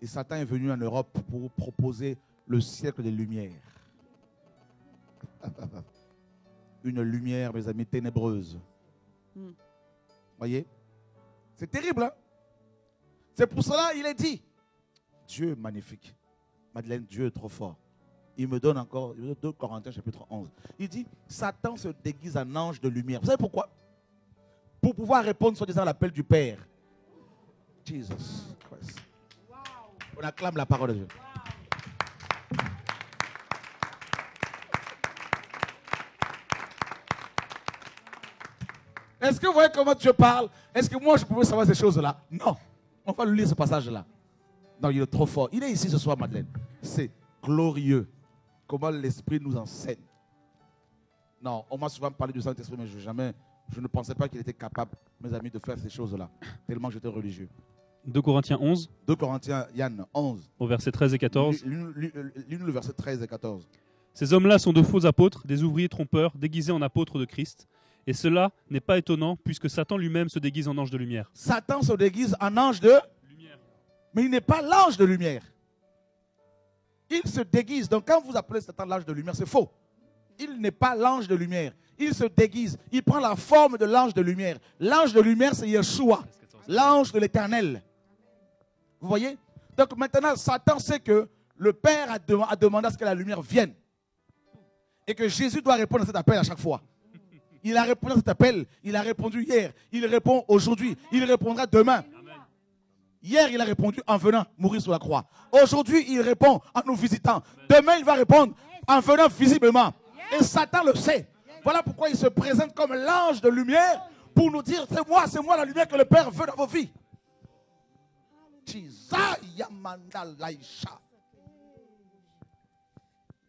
Et Satan est venu en Europe pour proposer le siècle des lumières. Une lumière, mes amis, ténébreuse. Voyez? C'est terrible, hein? C'est pour cela il est dit, Dieu est magnifique. Madeleine, Dieu est trop fort. Il me donne encore, 2 Corinthiens chapitre 11. Il dit, Satan se déguise en ange de lumière. Vous savez pourquoi? Pour pouvoir répondre soi-disant à l'appel du Père. Jesus Christ. On acclame la parole de Dieu. Est-ce que vous voyez comment Dieu parle? Est-ce que moi je pouvais savoir ces choses-là? Non. On va lire ce passage-là. Non, il est trop fort. Il est ici ce soir, Madeleine. C'est glorieux. Comment l'Esprit nous enseigne. Non, on m'a souvent parlé du Saint-Esprit, mais je ne pensais pas qu'il était capable, mes amis, de faire ces choses-là. Tellement j'étais religieux. 2 Corinthiens 11, 2 Corinthiens, Yann, 11. au verset 13 et 14. Lis-nous le verset 13 et 14. Ces hommes-là sont de faux apôtres, des ouvriers trompeurs, déguisés en apôtres de Christ. Et cela n'est pas étonnant, puisque Satan lui-même se déguise en ange de lumière. Satan se déguise en ange de lumière. Mais il n'est pas l'ange de lumière. Il se déguise. Donc quand vous appelez Satan l'ange de lumière, c'est faux. Il n'est pas l'ange de lumière. Il se déguise. Il prend la forme de l'ange de lumière. L'ange de lumière, c'est Yeshua, l'ange de l'Éternel. Vous voyez? Donc maintenant, Satan sait que le Père a demandé à ce que la lumière vienne. Et que Jésus doit répondre à cet appel à chaque fois. Il a répondu à cet appel. Il a répondu hier. Il répond aujourd'hui. Il répondra demain. Hier, il a répondu en venant mourir sur la croix. Aujourd'hui, il répond en nous visitant. Demain, il va répondre en venant visiblement. Et Satan le sait. Voilà pourquoi il se présente comme l'ange de lumière pour nous dire, c'est moi la lumière que le Père veut dans vos vies.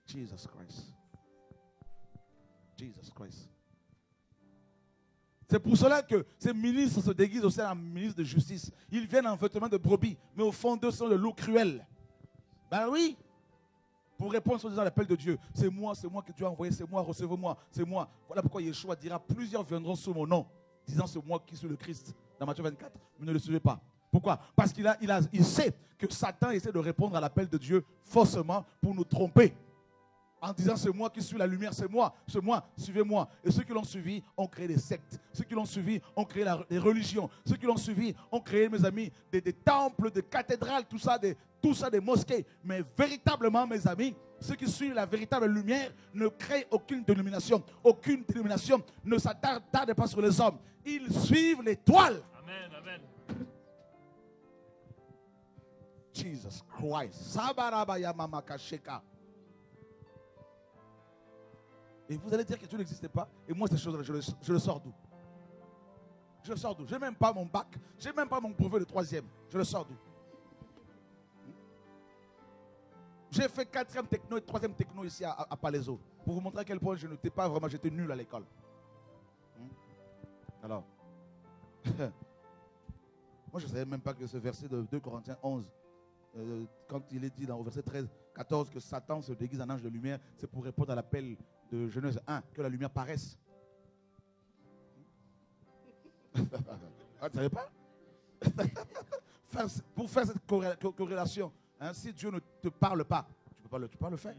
Jesus Christ. Jesus Christ. C'est pour cela que ces ministres se déguisent aussi en ministres de justice. Ils viennent en vêtements de brebis, mais au fond d'eux sont de loups cruels. Ben oui. Pour répondre à l'appel de Dieu. C'est moi que Dieu a envoyé, c'est moi, recevez-moi, c'est moi. Voilà pourquoi Yeshua dira, plusieurs viendront sous mon nom, disant c'est moi qui suis le Christ. Dans Matthieu 24, mais ne le suivez pas. Pourquoi? Parce qu'il sait que Satan essaie de répondre à l'appel de Dieu faussement pour nous tromper. En disant c'est moi qui suis la lumière, c'est moi, suivez-moi. Et ceux qui l'ont suivi ont créé des sectes. Ceux qui l'ont suivi ont créé des religions. Ceux qui l'ont suivi ont créé, mes amis, des temples, des cathédrales, tout ça des mosquées. Mais véritablement, mes amis, ceux qui suivent la véritable lumière ne créent aucune dénomination. Aucune dénomination ne s'attarde pas sur les hommes. Ils suivent l'étoile. Amen, amen. Jesus Christ. Sabarabaya mamakasheka. Et vous allez dire que Dieu n'existait pas. Et moi, ces choses-là, je le sors d'où? Je le sors d'où? Je n'ai même pas mon bac. Je n'ai même pas mon brevet de 3e. Je le sors d'où? J'ai fait 4e techno et 3e techno ici à Palaiso. Pour vous montrer à quel point je n'étais pas vraiment, j'étais nul à l'école. Alors, moi je ne savais même pas que ce verset de 2 Corinthiens 11, quand il est dit dans le verset 13, 14 que Satan se déguise en ange de lumière, c'est pour répondre à l'appel de Genèse 1, que la lumière paraisse. Ah, tu ne savais pas? Pour faire cette corrélation, hein, si Dieu ne te parle pas, tu ne peux pas le faire.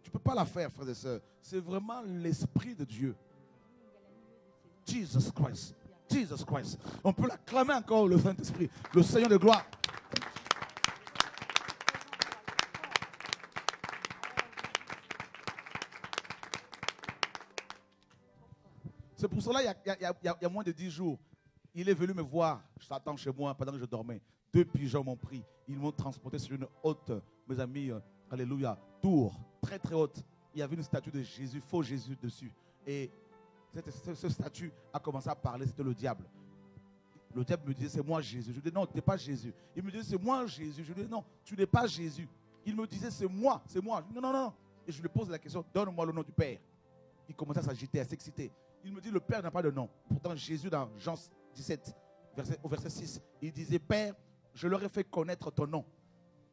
Tu ne peux pas la faire, frères et sœurs. C'est vraiment l'Esprit de Dieu. Jesus Christ. Jesus Christ. On peut l'acclamer encore, le Saint-Esprit, le Seigneur de gloire. C'est pour cela, il y a moins de 10 jours, il est venu me voir, je t'attends chez moi pendant que je dormais. 2 pigeons m'ont pris. Ils m'ont transporté sur une haute, mes amis, alléluia, tour, très très haute. Il y avait une statue de Jésus, faux Jésus dessus. Et Ce statut a commencé à parler, c'était le diable. Le diable me disait, c'est moi Jésus. Je lui dis, non, tu n'es pas Jésus. Il me disait, c'est moi Jésus. Je lui dis, non, tu n'es pas Jésus. Il me disait, c'est moi, c'est moi. Je dis, non, non, non. Et je lui pose la question, donne-moi le nom du Père. Il commençait à s'agiter, à s'exciter. Il me dit, le Père n'a pas de nom. Pourtant, Jésus, dans Jean 17, au verset 6, il disait, Père, je leur ai fait connaître ton nom.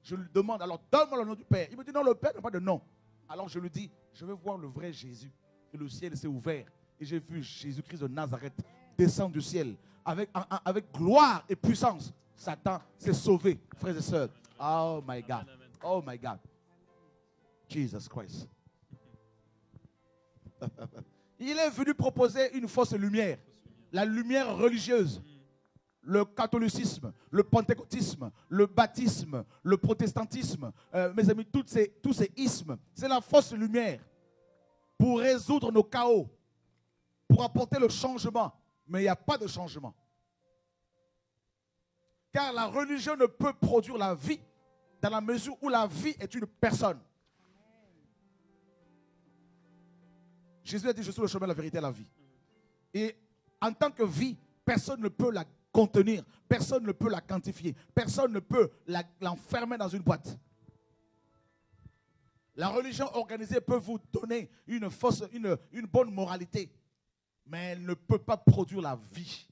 Je lui demande, alors donne-moi le nom du Père. Il me dit, non, le Père n'a pas de nom. Alors je lui dis, je veux voir le vrai Jésus. Et le ciel s'est ouvert. Et j'ai vu Jésus-Christ de Nazareth descendre du ciel avec gloire et puissance. Satan s'est sauvé, frères et sœurs. Oh my God. Oh my God. Jesus Christ. Il est venu proposer une fausse lumière. La lumière religieuse. Le catholicisme, le pentecôtisme, le baptisme, le protestantisme, mes amis, tous ces ismes, c'est la fausse lumière pour résoudre nos chaos, pour apporter le changement. Mais il n'y a pas de changement. Car la religion ne peut produire la vie dans la mesure où la vie est une personne. Jésus a dit, je suis le chemin, la vérité et la vie. Et en tant que vie, personne ne peut la contenir, personne ne peut la quantifier, personne ne peut l'enfermer dans une boîte. La religion organisée peut vous donner une bonne moralité, mais elle ne peut pas produire la vie.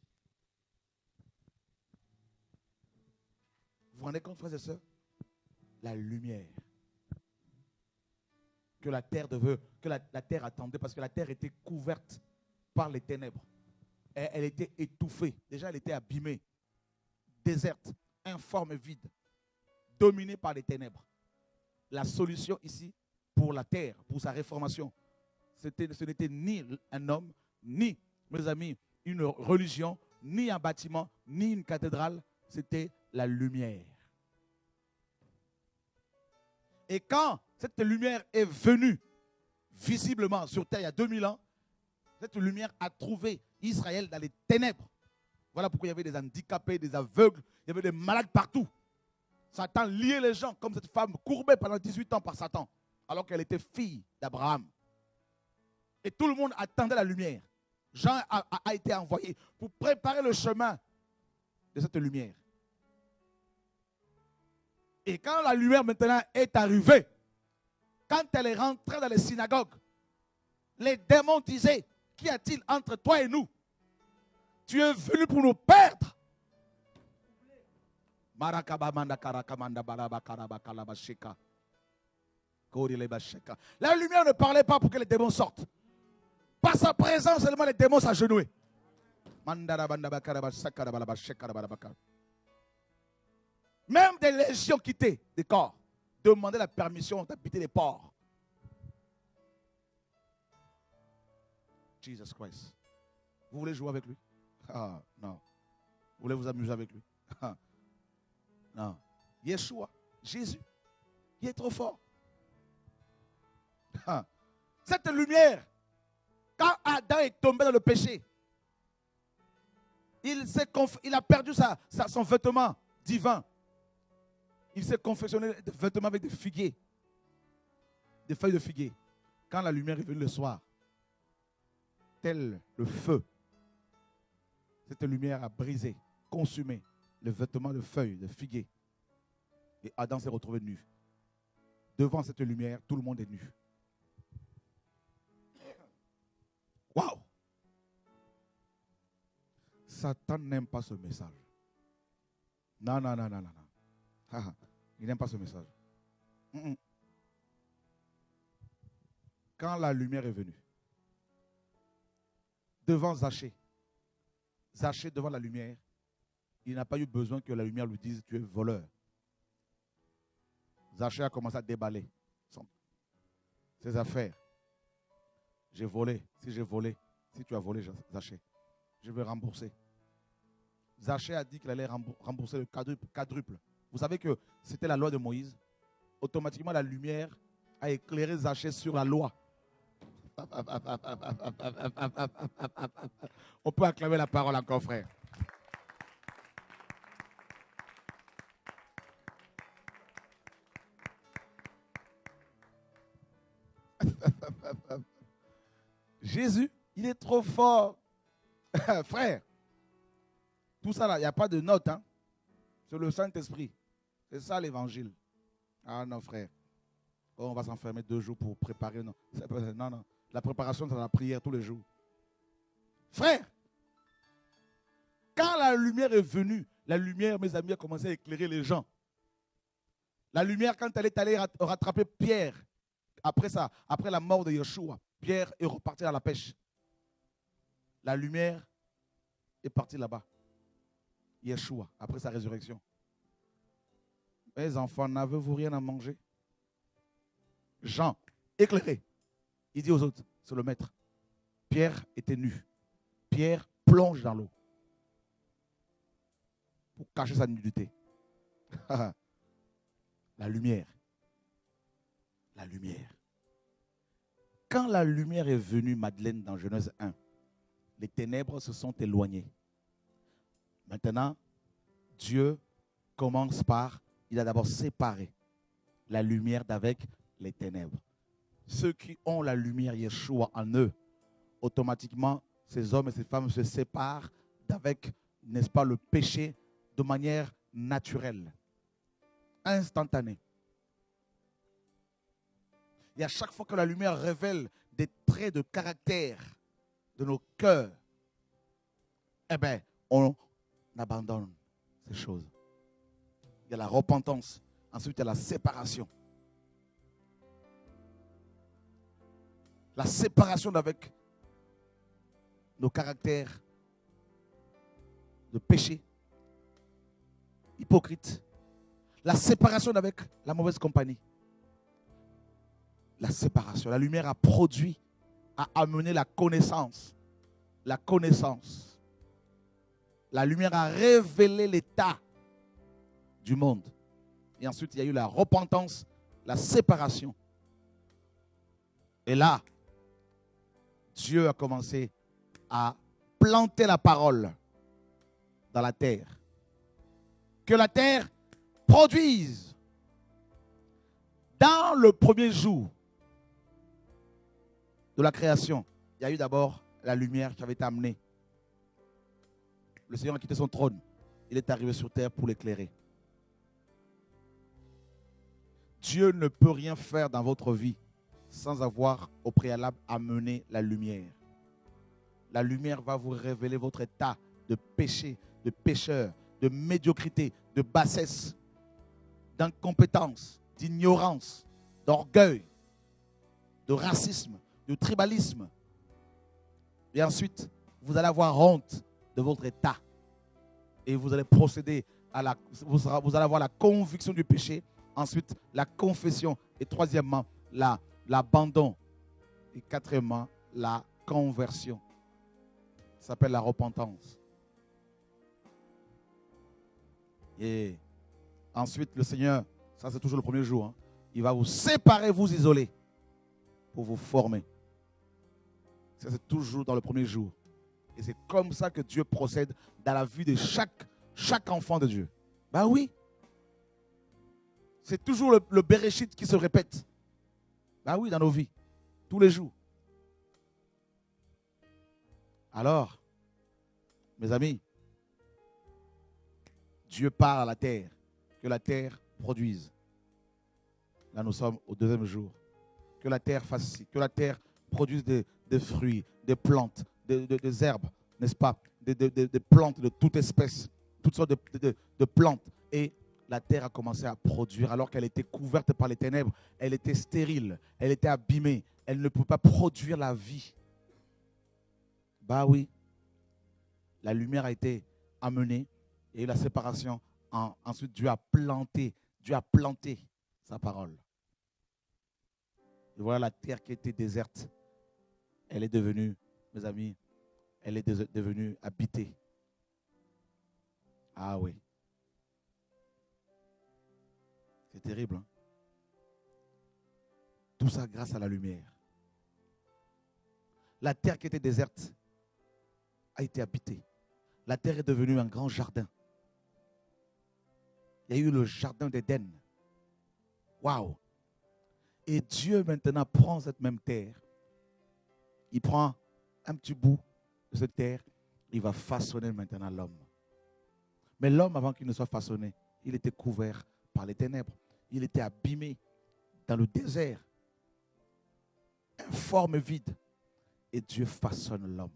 Vous vous rendez compte, frères et sœurs? La lumière que la terre la terre attendait, parce que la terre était couverte par les ténèbres. Elle était étouffée. Déjà, elle était abîmée, déserte, informe et vide, dominée par les ténèbres. La solution ici, pour la terre, pour sa réformation, ce n'était ni un homme, ni, mes amis, une religion, ni un bâtiment, ni une cathédrale. C'était la lumière. Et quand cette lumière est venue visiblement sur terre il y a 2000 ans, cette lumière a trouvé Israël dans les ténèbres. Voilà pourquoi il y avait des handicapés, des aveugles, il y avait des malades partout. Satan liait les gens comme cette femme courbée pendant 18 ans par Satan, alors qu'elle était fille d'Abraham. Et tout le monde attendait la lumière. Jean a été envoyé pour préparer le chemin de cette lumière. Et quand la lumière maintenant est arrivée, quand elle est rentrée dans les synagogues, les démons disaient, qu'y a-t-il entre toi et nous? Tu es venu pour nous perdre. La lumière ne parlait pas pour que les démons sortent. Par sa présence, seulement les démons s'agenouaient. Même des légions quittaient des corps, demandaient la permission d'habiter les ports. Jesus Christ. Vous voulez jouer avec lui? Ah, non. Vous voulez vous amuser avec lui? Ah, non. Yeshua, Jésus, il est trop fort. Ah. Cette lumière, quand Adam est tombé dans le péché, il a perdu son vêtement divin. Il s'est confectionné des vêtements avec des figuiers, des feuilles de figuier. Quand la lumière est venue le soir, tel le feu, cette lumière a brisé, consumé le vêtement de feuilles, de figuier. Et Adam s'est retrouvé nu. Devant cette lumière, tout le monde est nu. Waouh! Satan n'aime pas ce message. Non, non, non, non, non. Il n'aime pas ce message. Quand la lumière est venue, devant Zachée devant la lumière, il n'a pas eu besoin que la lumière lui dise tu es voleur. Zachée a commencé à déballer ses affaires. J'ai volé. Si j'ai volé, si tu as volé, Zachée, je vais rembourser. Zachée a dit qu'il allait rembourser le quadruple. Vous savez que c'était la loi de Moïse. Automatiquement, la lumière a éclairé Zachée sur la loi. On peut acclamer la parole encore, frère. Jésus, Il est trop fort. Frère, tout ça là, il n'y a pas de note. Hein? C'est le Saint-Esprit. C'est ça l'évangile. Ah non, frère. Oh, on va s'enfermer 2 jours pour préparer. Non. Non, non. La préparation, c'est la prière tous les jours. Frère, quand la lumière est venue, la lumière, mes amis, a commencé à éclairer les gens. La lumière, quand elle est allée rattraper Pierre, après ça, après la mort de Yeshua, Pierre est reparti à la pêche. La lumière est partie là-bas. Yeshua, après sa résurrection. Mes enfants, n'avez-vous rien à manger? Jean, éclairé. Il dit aux autres, c'est le maître. Pierre était nu. Pierre plonge dans l'eau pour cacher sa nudité. La lumière. La lumière. Quand la lumière est venue, Madeleine, dans Genèse 1, les ténèbres se sont éloignées. Maintenant, Dieu commence par, il a d'abord séparé la lumière d'avec les ténèbres. Ceux qui ont la lumière Yeshua en eux, automatiquement, ces hommes et ces femmes se séparent d'avec, n'est-ce pas, le péché de manière naturelle, instantanée. Et à chaque fois que la lumière révèle des traits de caractère de nos cœurs, eh bien, on abandonne ces choses. Il y a la repentance, ensuite il y a la séparation. La séparation d'avec nos caractères de péché, hypocrite. La séparation d'avec la mauvaise compagnie. La séparation. La lumière a produit, a amené la connaissance. La connaissance. La lumière a révélé l'état du monde. Et ensuite, il y a eu la repentance, la séparation. Et là, Dieu a commencé à planter la parole dans la terre. Que la terre produise. Dans le premier jour de la création, il y a eu d'abord la lumière qui avait été amenée. Le Seigneur a quitté son trône. Il est arrivé sur terre pour l'éclairer. Dieu ne peut rien faire dans votre vie sans avoir au préalable amené la lumière. La lumière va vous révéler votre état de péché, de pécheur, de médiocrité, de bassesse, d'incompétence, d'ignorance, d'orgueil, de racisme, de tribalisme. Et ensuite, vous allez avoir honte de votre état. Et vous allez procéder à la... Vous allez avoir la conviction du péché. Ensuite, la confession. Et troisièmement, l'abandon. Et quatrièmement, la conversion. Ça s'appelle la repentance. Et ensuite, le Seigneur, ça c'est toujours le premier jour, hein, il va vous séparer, vous isoler pour vous former. Ça c'est toujours dans le premier jour. Et c'est comme ça que Dieu procède dans la vie de chaque enfant de Dieu. Ben oui. C'est toujours le Béréchit qui se répète. Ben oui, dans nos vies. Tous les jours. Alors, mes amis, Dieu parle à la terre, que la terre produise. Là, nous sommes au deuxième jour. Que la terre fasse ci, que la terre produise des fruits, des plantes, des herbes, n'est-ce pas? Des plantes de toute espèce, toutes sortes de plantes. Et la terre a commencé à produire alors qu'elle était couverte par les ténèbres. Elle était stérile, elle était abîmée, elle ne pouvait pas produire la vie. Bah oui, la lumière a été amenée et la séparation. Ensuite, Dieu a planté sa parole. Et voilà la terre qui était déserte. Elle est devenue, mes amis, elle est devenue habitée. Ah oui. C'est terrible. Hein? Tout ça grâce à la lumière. La terre qui était déserte a été habitée. La terre est devenue un grand jardin. Il y a eu le jardin d'Éden. Waouh! Et Dieu maintenant prend cette même terre. Il prend un petit bout de cette terre, il va façonner maintenant l'homme. Mais l'homme, avant qu'il ne soit façonné, il était couvert par les ténèbres. Il était abîmé dans le désert, informe et vide. Et Dieu façonne l'homme.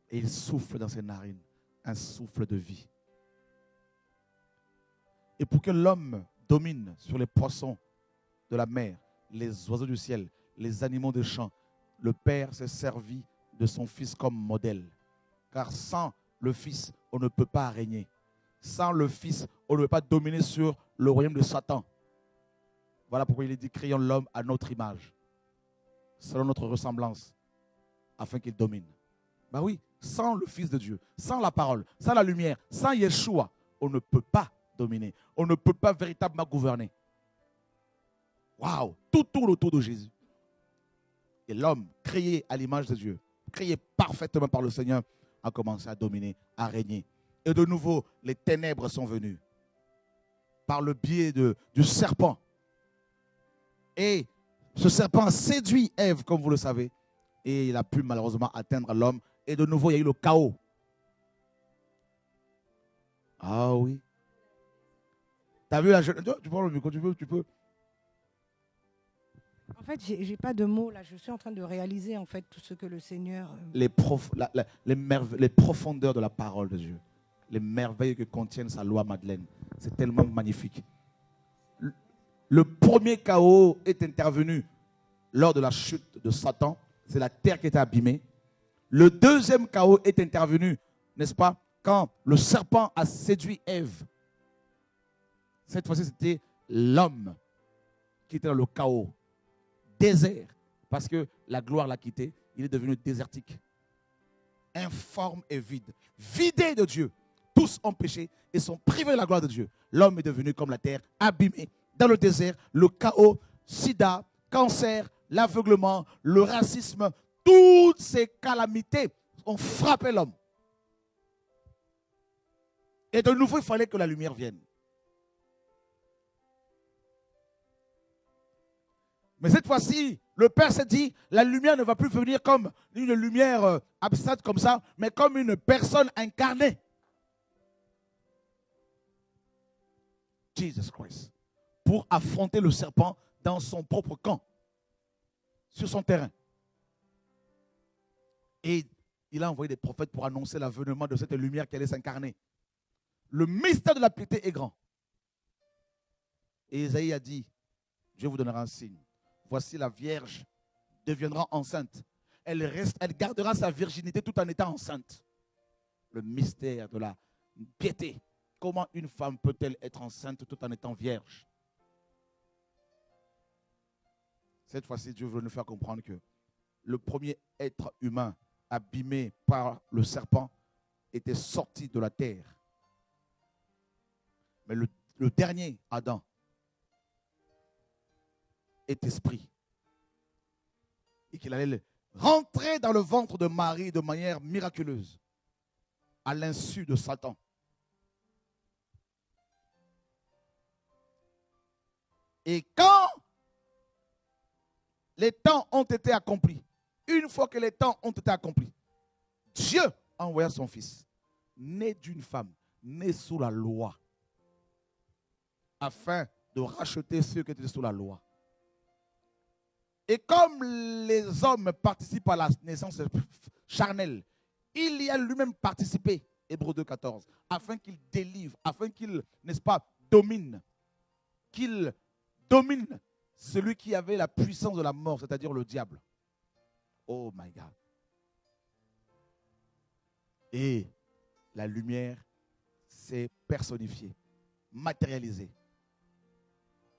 Et il souffle dans ses narines un souffle de vie. Et pour que l'homme domine sur les poissons de la mer, les oiseaux du ciel, les animaux des champs, le Père s'est servi de son Fils comme modèle. Car sans le Fils, on ne peut pas régner. Sans le Fils, on ne peut pas dominer sur le royaume de Satan. Voilà pourquoi il est dit, créons l'homme à notre image, selon notre ressemblance, afin qu'il domine. Ben oui, sans le Fils de Dieu, sans la parole, sans la lumière, sans Yeshua, on ne peut pas dominer. On ne peut pas véritablement gouverner. Waouh, tout tourne autour de Jésus. Et l'homme, créé à l'image de Dieu, créé parfaitement par le Seigneur, a commencé à dominer, à régner. Et de nouveau, les ténèbres sont venues par le biais du serpent. Et ce serpent a séduit Ève, comme vous le savez, et il a pu malheureusement atteindre l'homme. Et de nouveau, il y a eu le chaos. Ah oui. Tu as vu la jeune... Tu prends le micro, tu peux. En fait, j'ai pas de mots là. Je suis en train de réaliser en fait tout ce que le Seigneur. Les profondeurs de la parole de Dieu. Les merveilles que contiennent sa loi Madeleine. C'est tellement magnifique. Le premier chaos est intervenu lors de la chute de Satan. C'est la terre qui était abîmée. Le deuxième chaos est intervenu, n'est-ce pas, quand le serpent a séduit Ève. Cette fois-ci, c'était l'homme qui était dans le chaos. Désert. Parce que la gloire l'a quitté. Il est devenu désertique. Informe et vide. Vidé de Dieu. Tous ont péché et sont privés de la gloire de Dieu. L'homme est devenu comme la terre, abîmé dans le désert, le chaos, sida, cancer, l'aveuglement, le racisme, toutes ces calamités ont frappé l'homme. Et de nouveau, il fallait que la lumière vienne. Mais cette fois-ci, le Père s'est dit, la lumière ne va plus venir comme une lumière abstraite comme ça, mais comme une personne incarnée. Jesus Christ. Pour affronter le serpent dans son propre camp, sur son terrain. Et il a envoyé des prophètes pour annoncer l'avènement de cette lumière qui allait s'incarner. Le mystère de la piété est grand. Et Isaïe a dit, Dieu vous donnera un signe. Voici la Vierge deviendra enceinte. Elle gardera sa virginité tout en étant enceinte. Le mystère de la piété. Comment une femme peut-elle être enceinte tout en étant vierge? Cette fois-ci, Dieu veut nous faire comprendre que le premier être humain abîmé par le serpent était sorti de la terre. Mais le dernier Adam est esprit. Et qu'il allait rentrer dans le ventre de Marie de manière miraculeuse, à l'insu de Satan. Et quand les temps ont été accomplis, une fois que les temps ont été accomplis, Dieu envoya son fils, né d'une femme, né sous la loi, afin de racheter ceux qui étaient sous la loi. Et comme les hommes participent à la naissance charnelle, il y a lui-même participé, Hébreux 2,14, afin qu'il délivre, afin qu'il, n'est-ce pas, domine, qu'il domine celui qui avait la puissance de la mort, c'est-à-dire le diable. Oh my God. Et la lumière s'est personnifiée, matérialisée.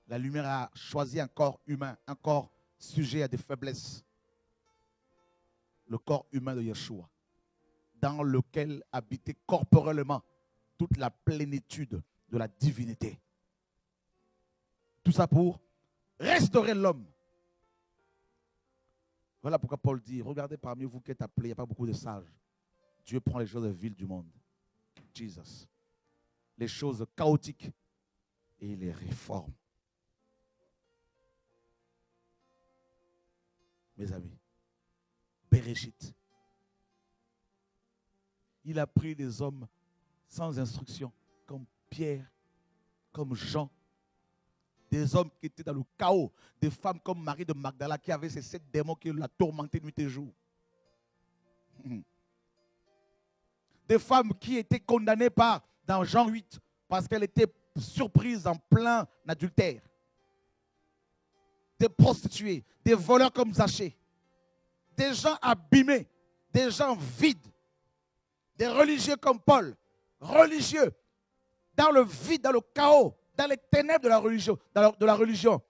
La lumière a choisi un corps humain, un corps sujet à des faiblesses. Le corps humain de Yeshua, dans lequel habitait corporellement toute la plénitude de la divinité. Tout ça pour restaurer l'homme. Voilà pourquoi Paul dit, regardez parmi vous qui êtes appelés, il n'y a pas beaucoup de sages. Dieu prend les choses viles du monde. Jesus. Les choses chaotiques et il les réforme. Mes amis, Bereshit. Il a pris des hommes sans instruction, comme Pierre, comme Jean, des hommes qui étaient dans le chaos, des femmes comme Marie de Magdala qui avait ces 7 démons qui la tourmentaient nuit et jour. Des femmes qui étaient condamnées dans Jean 8 parce qu'elles étaient surprises en plein adultère. Des prostituées, des voleurs comme Zachée, des gens abîmés, des gens vides, des religieux comme Paul, religieux, dans le vide, dans le chaos, dans les ténèbres de la religion,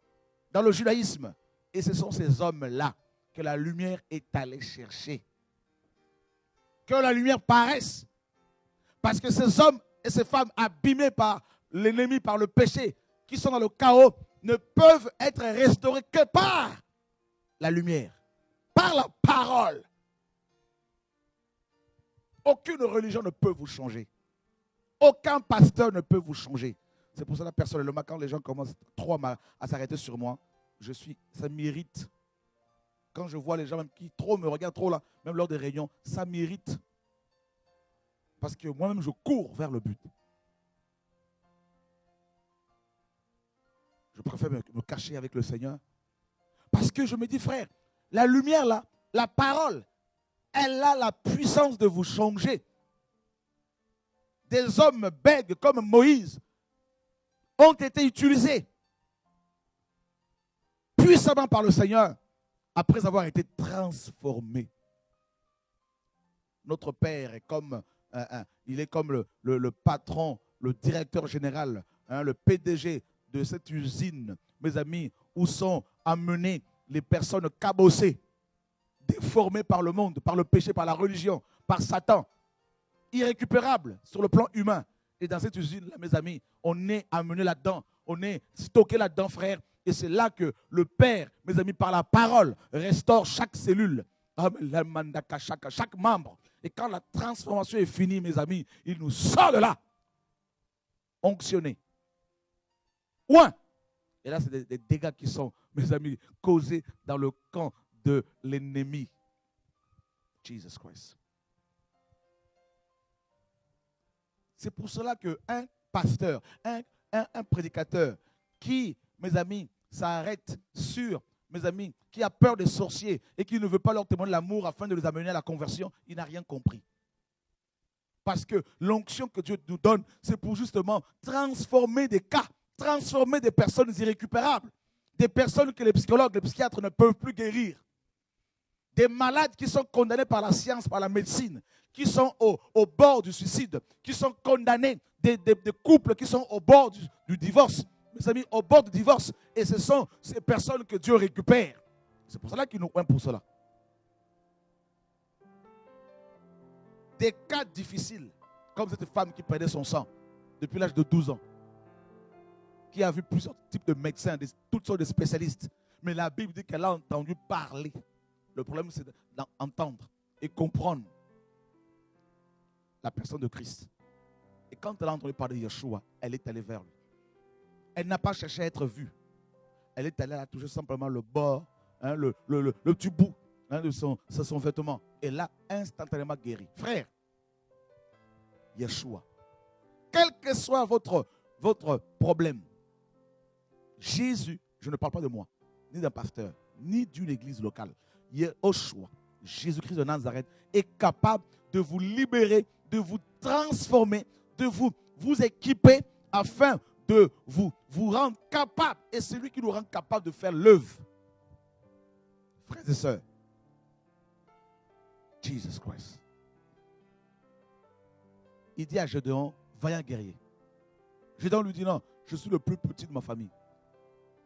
dans le judaïsme. Et ce sont ces hommes-là que la lumière est allée chercher. Que la lumière paraisse. Parce que ces hommes et ces femmes abîmés par l'ennemi, par le péché, qui sont dans le chaos, ne peuvent être restaurés que par la lumière, par la parole. Aucune religion ne peut vous changer. Aucun pasteur ne peut vous changer. C'est pour ça que personnellement, quand les gens commencent trop à s'arrêter sur moi, ça m'irrite. Quand je vois les gens même qui trop me regardent trop là, même lors des réunions, ça m'irrite. Parce que moi-même, je cours vers le but. Je préfère me cacher avec le Seigneur. Parce que je me dis, frère, la lumière là, la parole, elle a la puissance de vous changer. Des hommes bègues comme Moïse ont été utilisés puissamment par le Seigneur après avoir été transformés. Notre Père est comme, il est comme le patron, le directeur général, le PDG de cette usine, mes amis, où sont amenées les personnes cabossées, déformées par le monde, par le péché, par la religion, par Satan, irrécupérables sur le plan humain. Et dans cette usine-là, mes amis, on est amené là-dedans, on est stocké là-dedans, frère. Et c'est là que le Père, mes amis, par la parole, restaure chaque cellule, chaque membre. Et quand la transformation est finie, mes amis, il nous sort de là, onctionné. Ouin. Et là, c'est des dégâts qui sont, mes amis, causés dans le camp de l'ennemi. Jesus Christ. C'est pour cela qu'un pasteur, un prédicateur qui, mes amis, s'arrête sur, mes amis, qui a peur des sorciers et qui ne veut pas leur témoigner l'amour afin de les amener à la conversion, il n'a rien compris. Parce que l'onction que Dieu nous donne, c'est pour justement transformer des cas, transformer des personnes irrécupérables, des personnes que les psychologues, les psychiatres ne peuvent plus guérir. Des malades qui sont condamnés par la science, par la médecine, qui sont au bord du suicide, qui sont condamnés, des couples qui sont au bord du divorce, mes amis, au bord du divorce. Et ce sont ces personnes que Dieu récupère. C'est pour cela qu'il nous aime pour cela. Des cas difficiles, comme cette femme qui perdait son sang depuis l'âge de 12 ans, qui a vu plusieurs types de médecins, toutes sortes de spécialistes. Mais la Bible dit qu'elle a entendu parler. Le problème, c'est d'entendre et comprendre la personne de Christ. Et quand elle a entendu parler de Yeshua, elle est allée vers lui. Elle n'a pas cherché à être vue. Elle est allée à toucher simplement le bord, le petit bout de son vêtement. Et là, instantanément guérie. Frère, Yeshua, quel que soit votre problème, Jésus, je ne parle pas de moi, ni d'un pasteur, ni d'une église locale. Yeshua, Jésus-Christ de Nazareth, est capable de vous libérer, de vous transformer, de vous équiper afin de vous rendre capable. Et c'est lui qui nous rend capable de faire l'œuvre. Frères et sœurs, Jesus Christ. Il dit à Gédéon, vaillant guerrier. Gédéon lui dit non, je suis le plus petit de ma famille.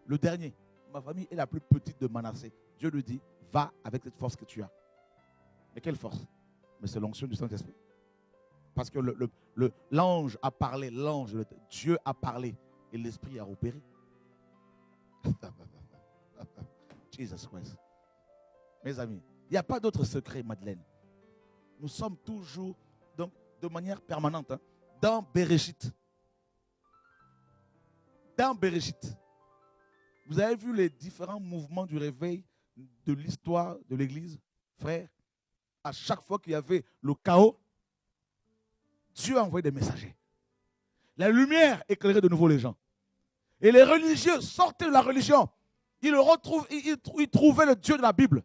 Le dernier. Ma famille est la plus petite de Manassé. Dieu lui dit, va avec cette force que tu as. Mais quelle force? Mais c'est l'onction du Saint-Esprit. Parce que l'ange a parlé, Dieu a parlé et l'Esprit a opéré. Jesus Christ. Mes amis, il n'y a pas d'autre secret, Madeleine. Nous sommes toujours, donc, de manière permanente, dans Bereshit. Dans Bereshit. Vous avez vu les différents mouvements du réveil de l'histoire de l'Église, frère? À chaque fois qu'il y avait le chaos, Dieu a envoyé des messagers. La lumière éclairait de nouveau les gens. Et les religieux sortaient de la religion. Ils trouvaient le Dieu de la Bible.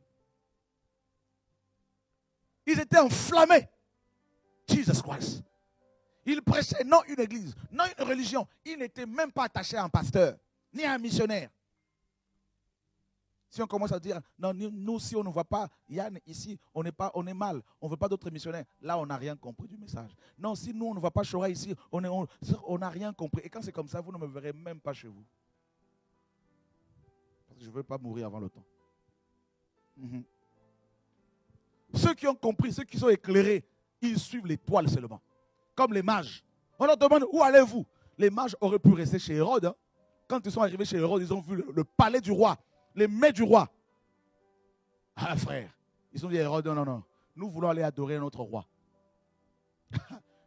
Ils étaient enflammés. Jesus Christ. Ils prêchaient non une église, non une religion. Ils n'étaient même pas attachés à un pasteur, ni à un missionnaire. Si on commence à dire, non, nous, si on ne voit pas Yann ici, on est mal, on ne veut pas d'autres missionnaires. Là, on n'a rien compris du message. Non, si nous, on ne voit pas Shora ici, on n'a rien compris. Et quand c'est comme ça, vous ne me verrez même pas chez vous. Parce que je ne veux pas mourir avant le temps. Ceux qui ont compris, ceux qui sont éclairés, ils suivent l'étoile seulement. Comme les mages. On leur demande, où allez-vous? Les mages auraient pu rester chez Hérode. Hein. Quand ils sont arrivés chez Hérode, ils ont vu le palais du roi. Les mets du roi. Ah frère, ils ont dit à Hérode, non, non, non. Nous voulons aller adorer notre roi.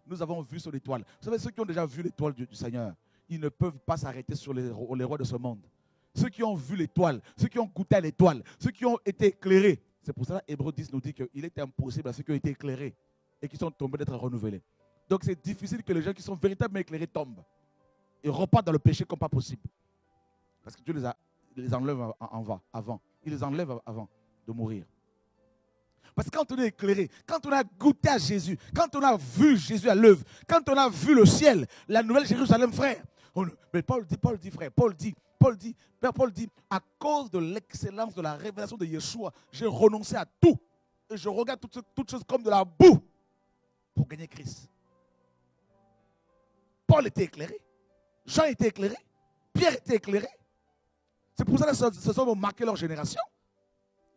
Nous avons vu sur l'étoile. Vous savez, ceux qui ont déjà vu l'étoile du Seigneur, ils ne peuvent pas s'arrêter sur les rois de ce monde. Ceux qui ont vu l'étoile, ceux qui ont goûté à l'étoile, ceux qui ont été éclairés. C'est pour ça que Hébreux 10 nous dit qu'il est impossible à ceux qui ont été éclairés et qui sont tombés d'être renouvelés. Donc c'est difficile que les gens qui sont véritablement éclairés tombent et repartent dans le péché comme pas possible. Parce que Dieu les enlève avant. Il les enlève avant de mourir. Parce que quand on est éclairé, quand on a goûté à Jésus, quand on a vu Jésus à l'œuvre, quand on a vu le ciel, la nouvelle Jérusalem, frère. Mais Paul dit, frère, Paul dit, à cause de l'excellence de la révélation de Yeshua, j'ai renoncé à tout. Et je regarde toutes choses comme de la boue pour gagner Christ. Paul était éclairé. Jean était éclairé. Pierre était éclairé. C'est pour ça que ces hommes ont marqué leur génération.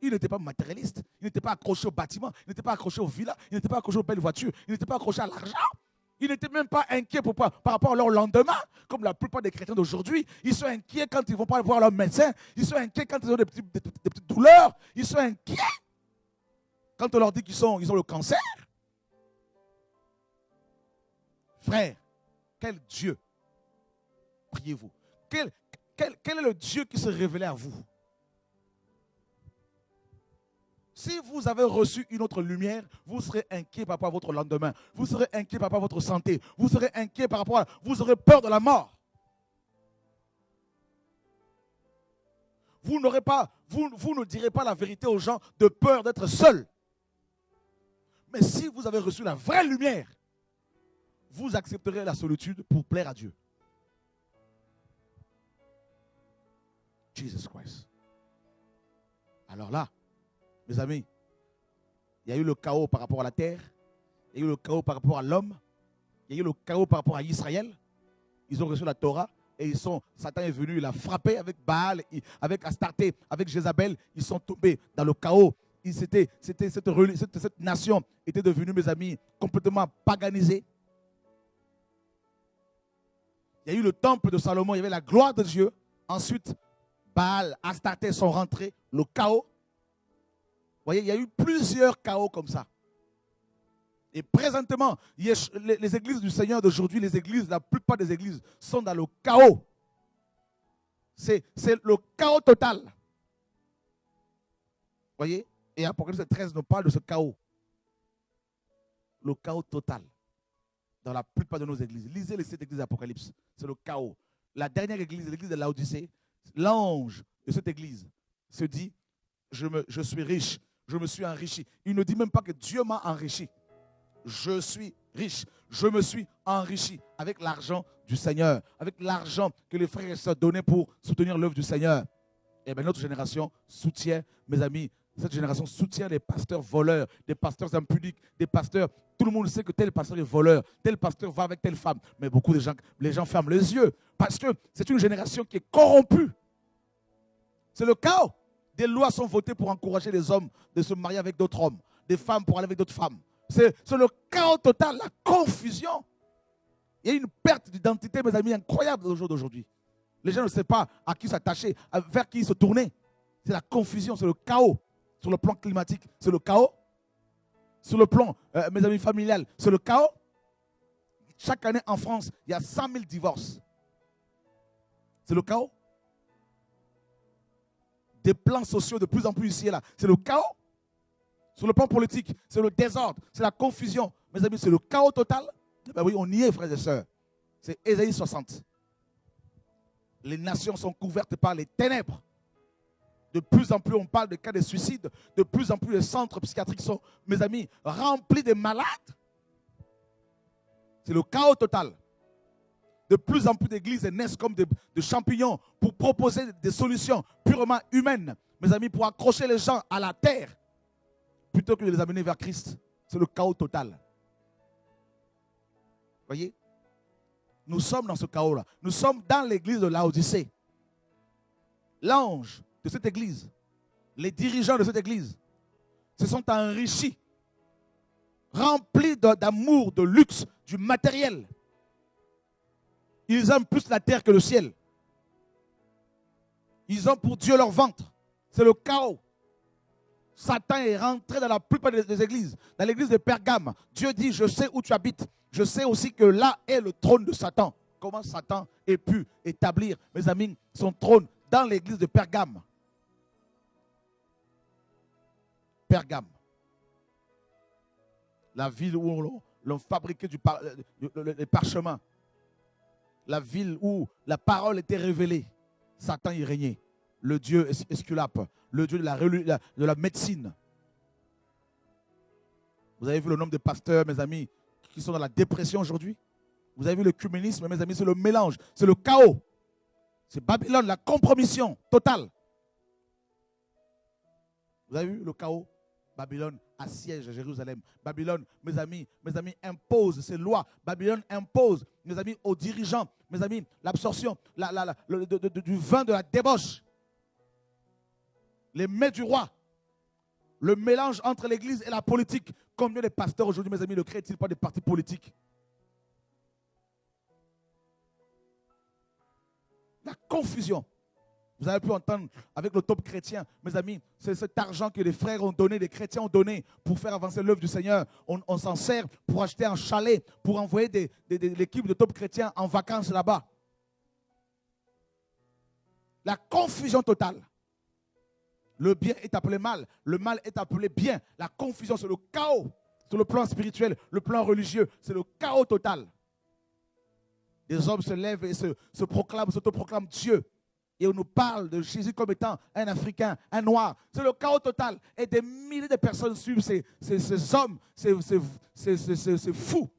Ils n'étaient pas matérialistes. Ils n'étaient pas accrochés au bâtiment. Ils n'étaient pas accrochés aux villas. Ils n'étaient pas accrochés aux belles voitures. Ils n'étaient pas accrochés à l'argent. Ils n'étaient même pas inquiets par rapport à leur lendemain, comme la plupart des chrétiens d'aujourd'hui. Ils sont inquiets quand ils ne vont pas voir leur médecin. Ils sont inquiets quand ils ont des petites douleurs. Ils sont inquiets quand on leur dit qu'ils ont le cancer. Frère, quel Dieu priez-vous? Quel est le Dieu qui se révélait à vous? Si vous avez reçu une autre lumière, vous serez inquiet par rapport à votre lendemain. Vous serez inquiet par rapport à votre santé. Vous serez inquiet par rapport à... Vous aurez peur de la mort. Vous ne direz pas la vérité aux gens de peur d'être seul. Mais si vous avez reçu la vraie lumière, vous accepterez la solitude pour plaire à Dieu. Jesus Christ. Alors là, mes amis, il y a eu le chaos par rapport à la terre, il y a eu le chaos par rapport à l'homme, il y a eu le chaos par rapport à Israël. Ils ont reçu la Torah et Satan est venu, il a frappé avec Baal, avec Astarté, avec Jézabel. Ils sont tombés dans le chaos. Cette nation était devenue, mes amis, complètement paganisée. Il y a eu le temple de Salomon, il y avait la gloire de Dieu. Ensuite, Baal, Astarté sont rentrés, le chaos. Vous voyez, il y a eu plusieurs chaos comme ça. Et présentement, les églises du Seigneur d'aujourd'hui, la plupart des églises sont dans le chaos. C'est le chaos total. Vous voyez? Et Apocalypse 13 nous parle de ce chaos. Le chaos total. Dans la plupart de nos églises. Lisez les 7 églises d'Apocalypse. C'est le chaos. La dernière église, l'église de Laodicée, l'ange de cette église se dit, je suis riche, je me suis enrichi. Il ne dit même pas que Dieu m'a enrichi. Je suis riche, je me suis enrichi avec l'argent du Seigneur, avec l'argent que les frères et sœurs donnaient pour soutenir l'œuvre du Seigneur. Et bien notre génération soutient, mes amis, cette génération soutient les pasteurs voleurs, des pasteurs impudiques, des pasteurs, tout le monde sait que tel pasteur est voleur, tel pasteur va avec telle femme. Mais beaucoup de gens, les gens ferment les yeux parce que c'est une génération qui est corrompue. C'est le chaos. Des lois sont votées pour encourager les hommes de se marier avec d'autres hommes, des femmes pour aller avec d'autres femmes. C'est le chaos total, la confusion. Il y a une perte d'identité, mes amis, incroyable au jour d'aujourd'hui. Les gens ne savent pas à qui s'attacher, vers qui se tourner. C'est la confusion, c'est le chaos. Sur le plan climatique, c'est le chaos. Sur le plan, mes amis, familial, c'est le chaos. Chaque année en France, il y a 100 000 divorces. C'est le chaos. Des plans sociaux de plus en plus ici et là. C'est le chaos. Sur le plan politique, c'est le désordre, c'est la confusion. Mes amis, c'est le chaos total. Ben oui, on y est, frères et sœurs. C'est Ésaïe 60. Les nations sont couvertes par les ténèbres. De plus en plus, on parle de cas de suicide. De plus en plus, les centres psychiatriques sont, mes amis, remplis de malades. C'est le chaos total. De plus en plus d'églises naissent comme de champignons pour proposer des solutions purement humaines. Mes amis, pour accrocher les gens à la terre, plutôt que de les amener vers Christ. C'est le chaos total. Voyez? Nous sommes dans ce chaos-là. Nous sommes dans l'église de Laodicée. L'ange de cette église, les dirigeants de cette église, se sont enrichis, remplis d'amour, de luxe, du matériel. Ils aiment plus la terre que le ciel. Ils ont pour Dieu leur ventre. C'est le chaos. Satan est rentré dans la plupart des églises. Dans l'église de Pergame, Dieu dit, je sais où tu habites. Je sais aussi que là est le trône de Satan. Comment Satan ait pu établir, mes amis, son trône dans l'église de Pergame. Pergame. La ville où l'on fabriquait les parchemins. La ville où la parole était révélée. Satan y régnait. Le dieu Esculape, le dieu de la médecine. Vous avez vu le nombre de pasteurs, mes amis, qui sont dans la dépression aujourd'hui? Vous avez vu le communisme, mes amis, c'est le mélange, c'est le chaos. C'est Babylone, la compromission totale. Vous avez vu le chaos? Babylone assiège à Jérusalem. Babylone, mes amis, impose ses lois. Babylone impose, mes amis, aux dirigeants, mes amis, l'absorption du vin de la débauche. Les mets du roi. Le mélange entre l'église et la politique. Combien de pasteurs aujourd'hui, mes amis, ne créent-ils pas des partis politiques? La confusion. Vous avez pu entendre avec le top chrétien, mes amis, c'est cet argent que les frères ont donné, les chrétiens ont donné pour faire avancer l'œuvre du Seigneur. On s'en sert pour acheter un chalet, pour envoyer l'équipe de top chrétiens en vacances là-bas. La confusion totale. Le bien est appelé mal, le mal est appelé bien. La confusion, c'est le chaos. Sur le plan spirituel, le plan religieux, c'est le chaos total. Des hommes se lèvent et s'autoproclament Dieu. Et on nous parle de Jésus comme étant un Africain, un Noir. C'est le chaos total. Et des milliers de personnes suivent ces hommes, ces fous.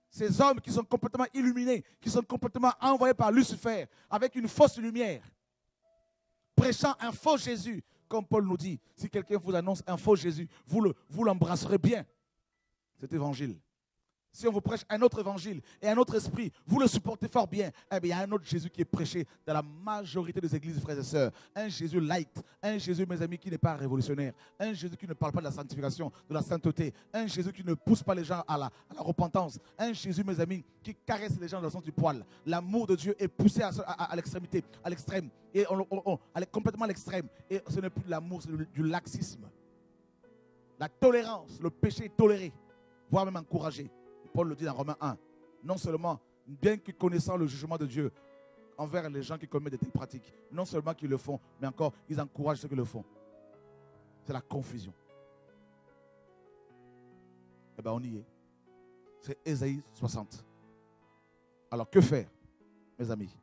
Ces hommes qui sont complètement illuminés, qui sont complètement envoyés par Lucifer, avec une fausse lumière. Prêchant un faux Jésus. Comme Paul nous dit, si quelqu'un vous annonce un faux Jésus, vous l'embrasserez bien, cet évangile. Si on vous prêche un autre évangile et un autre esprit, vous le supportez fort bien. Eh bien, il y a un autre Jésus qui est prêché dans la majorité des églises, frères et sœurs. Un Jésus light, un Jésus, mes amis, qui n'est pas révolutionnaire. Un Jésus qui ne parle pas de la sanctification, de la sainteté. Un Jésus qui ne pousse pas les gens à la repentance. Un Jésus, mes amis, qui caresse les gens dans le sens du poil. L'amour de Dieu est poussé à l'extrémité, à l'extrême. Et complètement à l'extrême. Et ce n'est plus de l'amour, c'est du laxisme. La tolérance, le péché est toléré, voire même encouragé. Paul le dit dans Romains 1. Non seulement, bien que connaissant le jugement de Dieu envers les gens qui commettent de telles pratiques, non seulement qu'ils le font, mais encore, ils encouragent ceux qui le font. C'est la confusion. Eh bien, on y est. C'est Ésaïe 60. Alors, que faire, mes amis?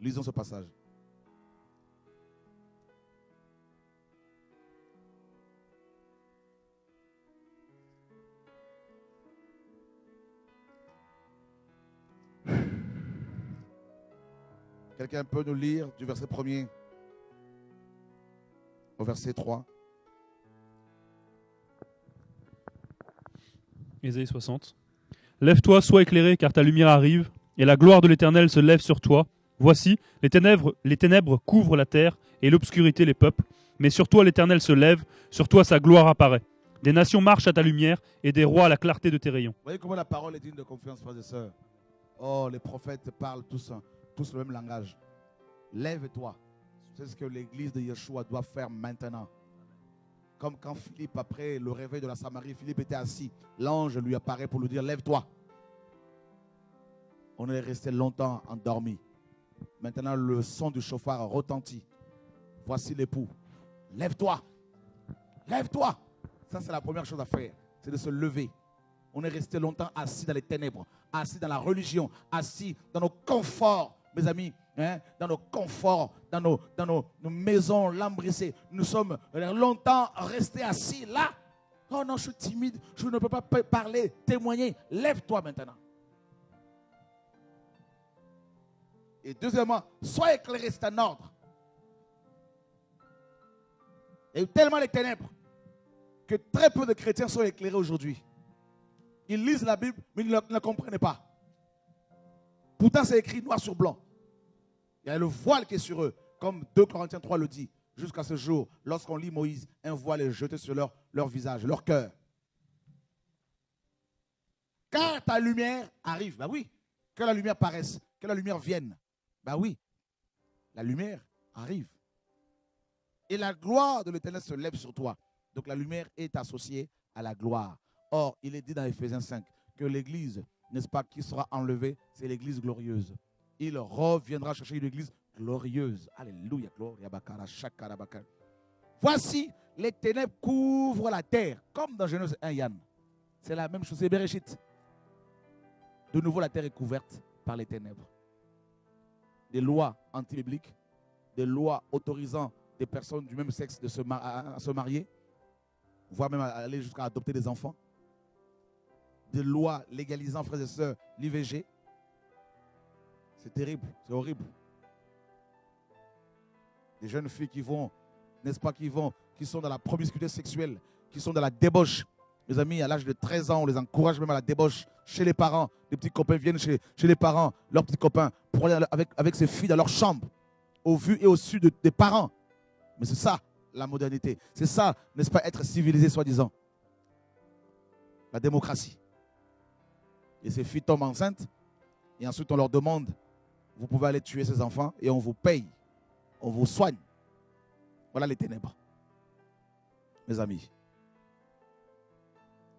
Lisons ce passage. Quelqu'un peut nous lire du verset 1er au verset 3. Ésaïe 60. Lève-toi, sois éclairé, car ta lumière arrive, et la gloire de l'Éternel se lève sur toi. Voici, les ténèbres couvrent la terre, et l'obscurité les peuples. Mais sur toi l'Éternel se lève, sur toi sa gloire apparaît. Des nations marchent à ta lumière, et des rois à la clarté de tes rayons. Vous voyez comment la parole est digne de confiance, frères et sœurs. Oh, les prophètes parlent tous le même langage. Lève-toi. C'est ce que l'église de Yeshua doit faire maintenant. Comme quand Philippe, après le réveil de la Samarie, Philippe était assis. L'ange lui apparaît pour lui dire, lève-toi. On est resté longtemps endormi. Maintenant, le son du chauffard retentit. Voici l'époux. Lève-toi. Lève-toi. Ça, c'est la première chose à faire. C'est de se lever. On est resté longtemps assis dans les ténèbres, assis dans la religion, assis dans nos conforts, mes amis, hein, dans nos conforts, dans nos maisons lambrissées. Nous sommes longtemps restés assis là. Oh non, je suis timide, je ne peux pas parler, témoigner. Lève-toi maintenant. Et deuxièmement, sois éclairé, c'est un ordre. Il y a eu tellement de ténèbres que très peu de chrétiens sont éclairés aujourd'hui. Ils lisent la Bible, mais ils ne la comprennent pas. Pourtant, c'est écrit noir sur blanc. Il y a le voile qui est sur eux, comme 2 Corinthiens 3 le dit. Jusqu'à ce jour, lorsqu'on lit Moïse, un voile est jeté sur leur visage, leur cœur. Car ta lumière arrive. Ben oui, que la lumière paraisse, que la lumière vienne. Ben oui, la lumière arrive. Et la gloire de l'Éternel se lève sur toi. Donc la lumière est associée à la gloire. Or, il est dit dans Éphésiens 5 que l'église, n'est-ce pas, qui sera enlevée, c'est l'église glorieuse. Il reviendra chercher une église glorieuse. Alléluia, gloria bakara, shakara bakara. Voici, les ténèbres couvrent la terre, comme dans Genèse 1, Yann. C'est la même chose, c'est Bereshit. De nouveau, la terre est couverte par les ténèbres. Des lois anti-bibliques, des lois autorisant des personnes du même sexe de à se marier, voire même à aller jusqu'à adopter des enfants. Des lois légalisant, frères et sœurs, l'IVG. C'est terrible, c'est horrible. Des jeunes filles qui vont, n'est-ce pas, qui sont dans la promiscuité sexuelle, qui sont dans la débauche. Mes amis, à l'âge de 13 ans, on les encourage même à la débauche chez les parents. Les petits copains viennent chez les parents, leurs petits copains, pour aller avec ces filles dans leur chambre, au vu et au su des parents. Mais c'est ça, la modernité. C'est ça, n'est-ce pas, être civilisé, soi-disant. La démocratie. Et ces filles tombent enceintes, et ensuite on leur demande, vous pouvez aller tuer ces enfants, et on vous paye, on vous soigne. Voilà les ténèbres. Mes amis.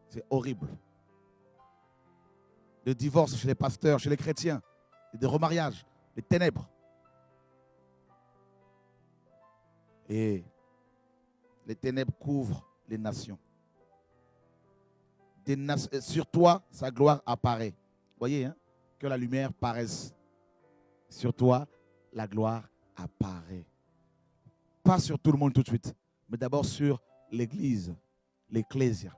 C'est horrible. Le divorce chez les pasteurs, chez les chrétiens, des remariages, les ténèbres. Et les ténèbres couvrent les nations. Sur toi, sa gloire apparaît. Voyez, hein, que la lumière paraisse. Sur toi, la gloire apparaît. Pas sur tout le monde tout de suite, mais d'abord sur l'Église, l'Ecclésia.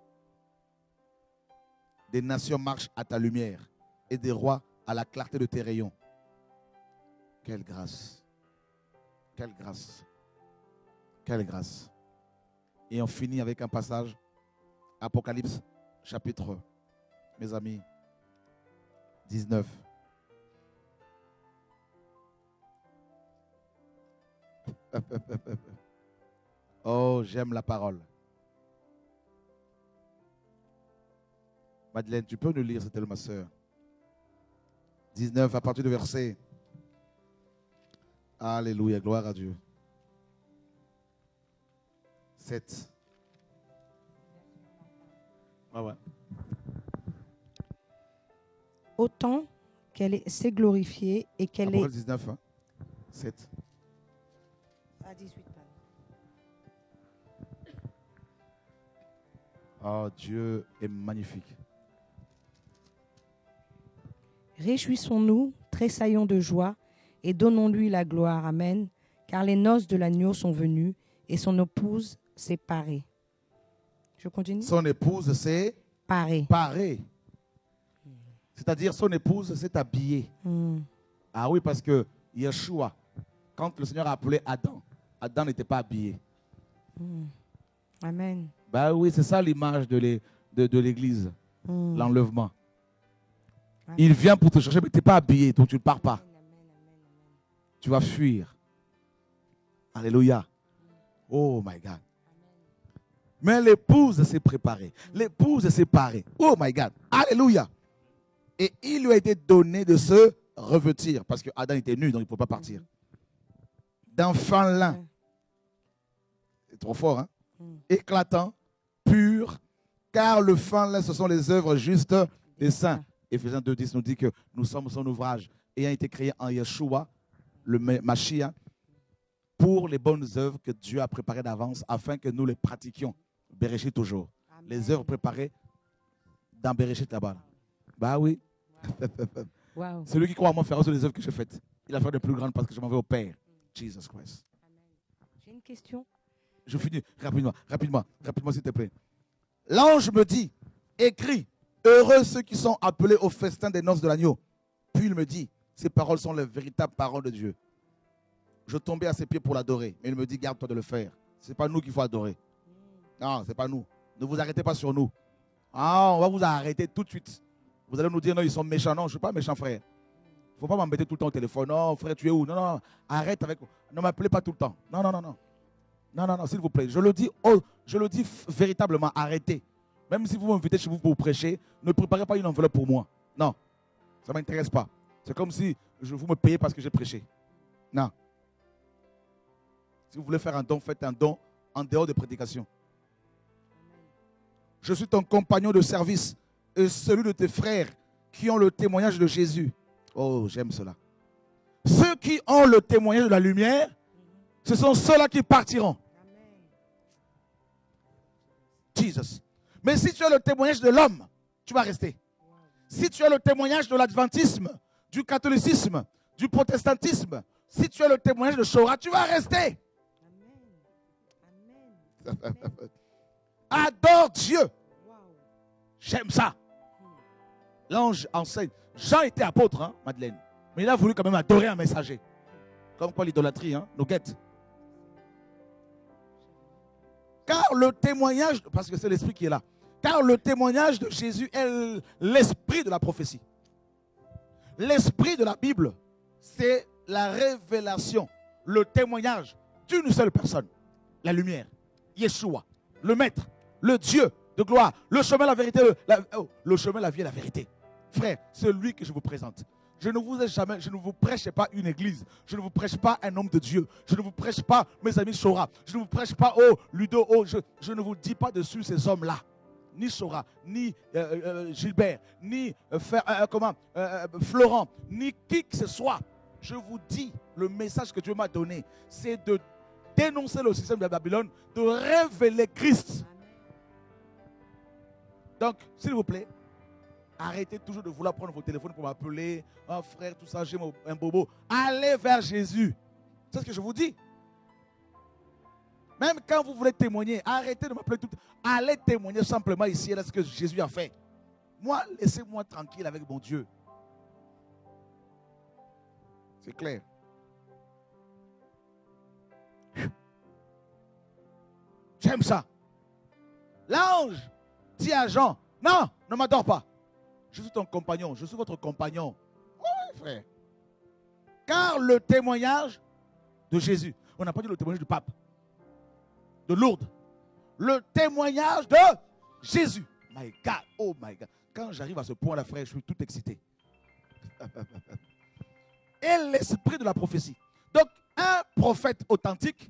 Des nations marchent à ta lumière et des rois à la clarté de tes rayons. Quelle grâce! Quelle grâce! Quelle grâce! Et on finit avec un passage, Apocalypse, chapitre, mes amis, 19. Oh, j'aime la parole. Madeleine, tu peux nous lire, c'était ma soeur. 19 à partir du verset. Alléluia, gloire à Dieu. 7. Ah ouais. Autant qu'elle s'est glorifiée et qu'elle est... 19, hein? 7. À 18, Oh, Dieu est magnifique. Réjouissons-nous, tressaillons de joie et donnons-lui la gloire. Amen. Car les noces de l'agneau sont venues et son épouse s'est parée. Je continue. Son épouse s'est Parée. parée. C'est-à-dire son épouse s'est habillée. Ah oui, parce que Yeshua, quand le Seigneur a appelé Adam, Adam n'était pas habillé. Amen. Ben oui, c'est ça l'image de l'Église, l'enlèvement. Il vient pour te chercher, mais tu n'es pas habillé, donc tu ne pars pas. Tu vas fuir. Alléluia. Oh my God. Mais l'épouse s'est préparée. L'épouse s'est parée. Oh my God. Alléluia. Et il lui a été donné de se revêtir, parce que Adam était nu, donc il ne peut pas partir. D'un fin lin. C'est trop fort, hein? Éclatant, pur, car le fin lin, ce sont les œuvres justes des saints. Éphésiens 2:10 nous dit que nous sommes son ouvrage, ayant été créé en Yeshua, le Mashiach, pour les bonnes œuvres que Dieu a préparées d'avance, afin que nous les pratiquions. Bereshit toujours. Les œuvres préparées dans Bereshit là-bas. Bah oui. Wow. Celui qui croit en moi fera aussi les œuvres que j'ai faites. Il a fait de plus grandes parce que je m'en vais au Père. Jesus Christ. J'ai une question. Je finis rapidement s'il te plaît. L'ange me dit, écris, heureux ceux qui sont appelés au festin des noces de l'agneau. Puis il me dit, ces paroles sont les véritables paroles de Dieu. Je tombais à ses pieds pour l'adorer. Mais il me dit, garde-toi de le faire. Ce n'est pas nous qu'il faut adorer. Non, ce n'est pas nous. Ne vous arrêtez pas sur nous. Ah, on va vous arrêter tout de suite. Vous allez nous dire, non, ils sont méchants. Non, je ne suis pas méchant, frère. Il ne faut pas m'embêter tout le temps au téléphone. Non, frère, tu es où? Non, non, arrête avec. Ne m'appelez pas tout le temps. Non, non, non, non. Non, non, non, s'il vous plaît. Je le dis véritablement, arrêtez. Même si vous m'invitez chez vous pour prêcher, ne préparez pas une enveloppe pour moi. Non, ça ne m'intéresse pas. C'est comme si vous me payez parce que j'ai prêché. Non. Si vous voulez faire un don, faites un don en dehors de prédication. Je suis ton compagnon de service et celui de tes frères qui ont le témoignage de Jésus. Oh, j'aime cela. Ceux qui ont le témoignage de la lumière, ce sont ceux-là qui partiront. Jesus. Mais si tu as le témoignage de l'homme, tu vas rester. Si tu as le témoignage de l'adventisme, du catholicisme, du protestantisme, si tu as le témoignage de Shora, tu vas rester. Adore Dieu. J'aime ça. L'ange enseigne. Jean était apôtre, hein, Madeleine. Mais il a voulu quand même adorer un messager. Comme quoi l'idolâtrie, hein, nous guette. Car le témoignage, parce que c'est l'esprit qui est là. Car le témoignage de Jésus est l'esprit de la prophétie. L'esprit de la Bible, c'est la révélation, le témoignage d'une seule personne. La lumière, Yeshua, le maître, le Dieu de gloire, le chemin, la vérité, le chemin, la vie et la vérité. Frère, c'est lui que je vous présente. Je ne vous prêche pas une église. Je ne vous prêche pas un homme de Dieu. Je ne vous prêche pas mes amis Shora. Je ne vous prêche pas, Ludo, je ne vous dis pas dessus ces hommes-là. Ni Shora, ni Gilbert, ni Florent, ni qui que ce soit. Je vous dis, le message que Dieu m'a donné, c'est de dénoncer le système de Babylone, de révéler Christ. Donc, s'il vous plaît, arrêtez toujours de vouloir prendre vos téléphones pour m'appeler. Oh frère, tout ça, j'ai un bobo. Allez vers Jésus. C'est ce que je vous dis. Même quand vous voulez témoigner, arrêtez de m'appeler tout. Allez témoigner simplement ici, là, ce que Jésus a fait. Moi, laissez-moi tranquille avec mon Dieu. C'est clair. J'aime ça. L'ange dit à Jean, non, ne m'adore pas. Je suis ton compagnon, je suis votre compagnon. Oui, frère. Car le témoignage de Jésus, on n'a pas dit le témoignage du pape, de Lourdes. Le témoignage de Jésus. My God, oh my God. Quand j'arrive à ce point-là, frère, je suis tout excité. Et l'esprit de la prophétie. Donc, un prophète authentique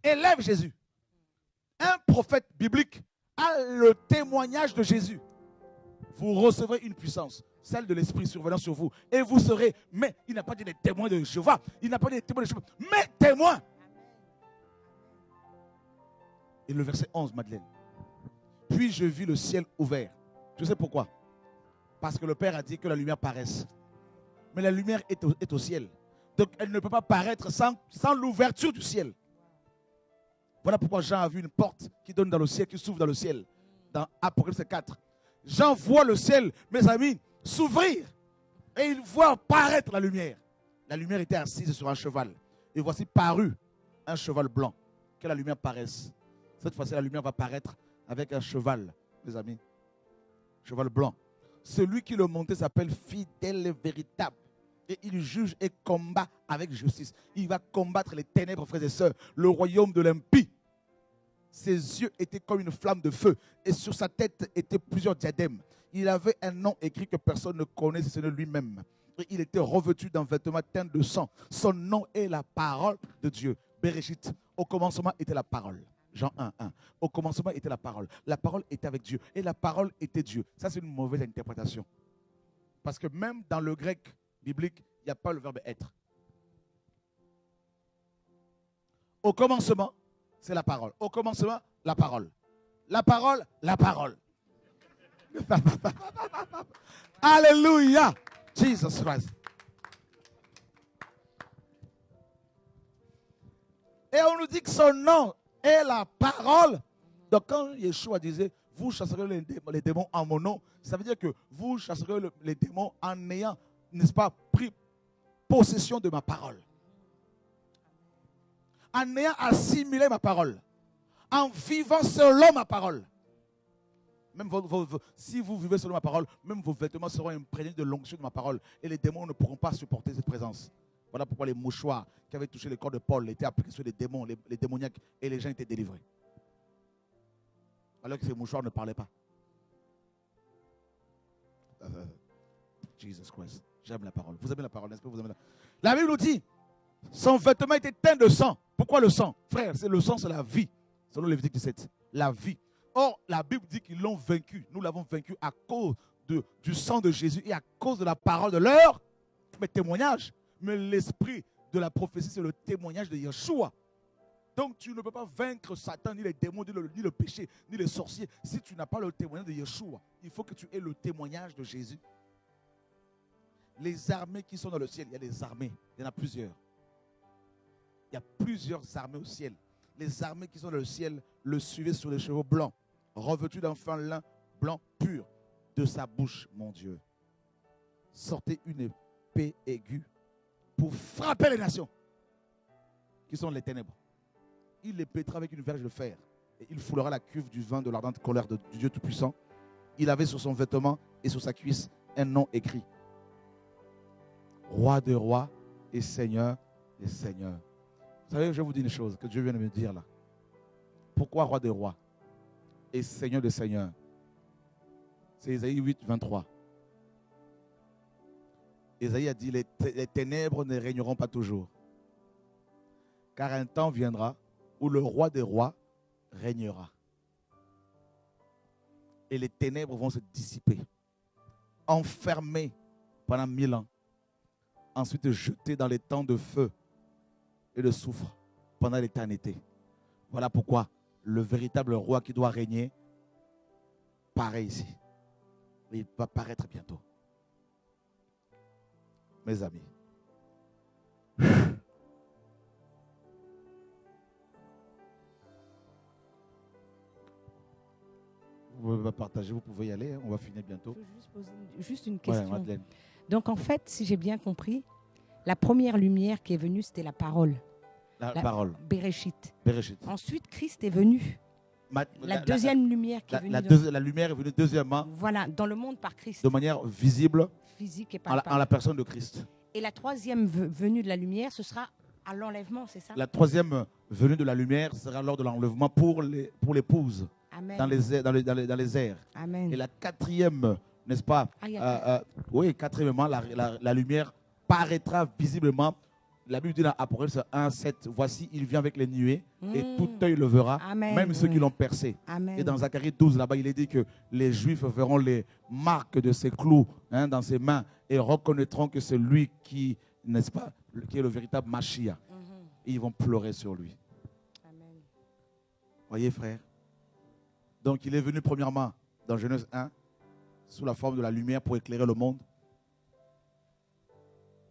élève Jésus. Un prophète biblique a le témoignage de Jésus. Vous recevrez une puissance, celle de l'esprit survenant sur vous. Et vous serez, mais il n'a pas dit des témoins de Jéhovah. Il n'a pas dit des témoins de Jéhovah, mais témoins. Et le verset 11, Madeleine. Puis je vis le ciel ouvert. Je sais pourquoi. Parce que le Père a dit que la lumière paraisse. Mais la lumière est au ciel. Donc elle ne peut pas paraître sans l'ouverture du ciel. Voilà pourquoi Jean a vu une porte qui donne dans le ciel, qui s'ouvre dans le ciel. Dans Apocalypse 4. Jean voit le ciel, mes amis, s'ouvrir. Et il voit paraître la lumière. La lumière était assise sur un cheval. Et voici paru un cheval blanc. Que la lumière paraisse. Cette fois-ci, la lumière va paraître avec un cheval, mes amis. Cheval blanc. Celui qui le montait s'appelle fidèle et véritable. Et il juge et combat avec justice. Il va combattre les ténèbres, frères et sœurs. Le royaume de l'impie. Ses yeux étaient comme une flamme de feu. Et sur sa tête étaient plusieurs diadèmes. Il avait un nom écrit que personne ne connaît, c'est celui de lui-même. Et il était revêtu d'un vêtement teint de sang. Son nom est la parole de Dieu. Bereshit. Au commencement était la parole. Jean 1, 1. Au commencement était la parole. La parole était avec Dieu. Et la parole était Dieu. Ça, c'est une mauvaise interprétation. Parce que même dans le grec biblique, il n'y a pas le verbe être. Au commencement, c'est la parole. Au commencement, la parole. La parole, la parole. Alléluia. Jesus Christ. Et on nous dit que son nom est la parole. Donc quand Yeshua disait, vous chasserez les démons en mon nom, ça veut dire que vous chasserez les démons en ayant, n'est-ce pas, pris possession de ma parole. En ayant assimilé ma parole. En vivant selon ma parole. Même si vous vivez selon ma parole, même vos vêtements seront imprégnés de l'onction de ma parole. Et les démons ne pourront pas supporter cette présence. Voilà pourquoi les mouchoirs qui avaient touché le corps de Paul étaient appliqués sur les démons, les démoniaques, et les gens étaient délivrés. Alors que ces mouchoirs ne parlaient pas. Jesus Christ. J'aime la parole. Vous aimez la parole, n'est-ce pas? Vous aimez la Bible nous dit, son vêtement était teint de sang. Pourquoi le sang? Frère, le sang, c'est la vie. Selon Lévitique 17. La vie. Or, la Bible dit qu'ils l'ont vaincu. Nous l'avons vaincu à cause du sang de Jésus et à cause de la parole de leur témoignage. Mais l'esprit de la prophétie, c'est le témoignage de Yeshua. Donc, tu ne peux pas vaincre Satan, ni les démons, ni le péché, ni les sorciers, si tu n'as pas le témoignage de Yeshua. Il faut que tu aies le témoignage de Jésus. Les armées qui sont dans le ciel, il y a des armées, il y en a plusieurs. Il y a plusieurs armées au ciel. Les armées qui sont dans le ciel le suivaient sur les chevaux blancs, revêtus d'un fin lin blanc pur. De sa bouche, mon Dieu, sortait une épée aiguë pour frapper les nations qui sont les ténèbres. Il les pétra avec une verge de fer et il foulera la cuve du vin de l'ardente colère du Dieu Tout-Puissant. Il avait sur son vêtement et sur sa cuisse un nom écrit: Roi des rois et Seigneur des seigneurs. Vous savez, je vais vous dire une chose que Dieu vient de me dire là. Pourquoi roi des rois et Seigneur des seigneurs? C'est Ésaïe 8, 23. Ésaïe a dit, les ténèbres ne régneront pas toujours. Car un temps viendra où le roi des rois régnera. Et les ténèbres vont se dissiper. Enfermés pendant 1000 ans. Ensuite jetés dans les temps de feu et de soufre pendant l'éternité. Voilà pourquoi le véritable roi qui doit régner paraît ici. Il va paraître bientôt. Mes amis. Vous pouvez partager, vous pouvez y aller, on va finir bientôt. Je veux juste poser juste une question. Ouais, Donc en fait, si j'ai bien compris, la première lumière qui est venue, c'était la parole. La parole. Bereshit. Bereshit. Ensuite, Christ est venu. La deuxième lumière qui est venue. La lumière est venue deuxièmement. Voilà, dans le monde par Christ. De manière visible. Physique et en la personne de Christ. Et la troisième venue de la lumière, ce sera à l'enlèvement, c'est ça? La troisième venue de la lumière sera lors de l'enlèvement pour l'épouse. Amen. Dans les airs. Amen. Et la quatrième, n'est-ce pas? Oui, quatrièmement, la lumière paraîtra visiblement. La Bible dit dans Apocalypse 1, 7, voici, il vient avec les nuées et tout œil le verra, Amen. même ceux qui l'ont percé. Amen. Et dans Zacharie 12, là-bas, il est dit que les Juifs verront les marques de ses clous dans ses mains et reconnaîtront que c'est lui qui, n'est-ce pas, qui est le véritable Mashiach. Et ils vont pleurer sur lui. Amen. Voyez, frère? Donc, il est venu premièrement dans Genèse 1, sous la forme de la lumière pour éclairer le monde.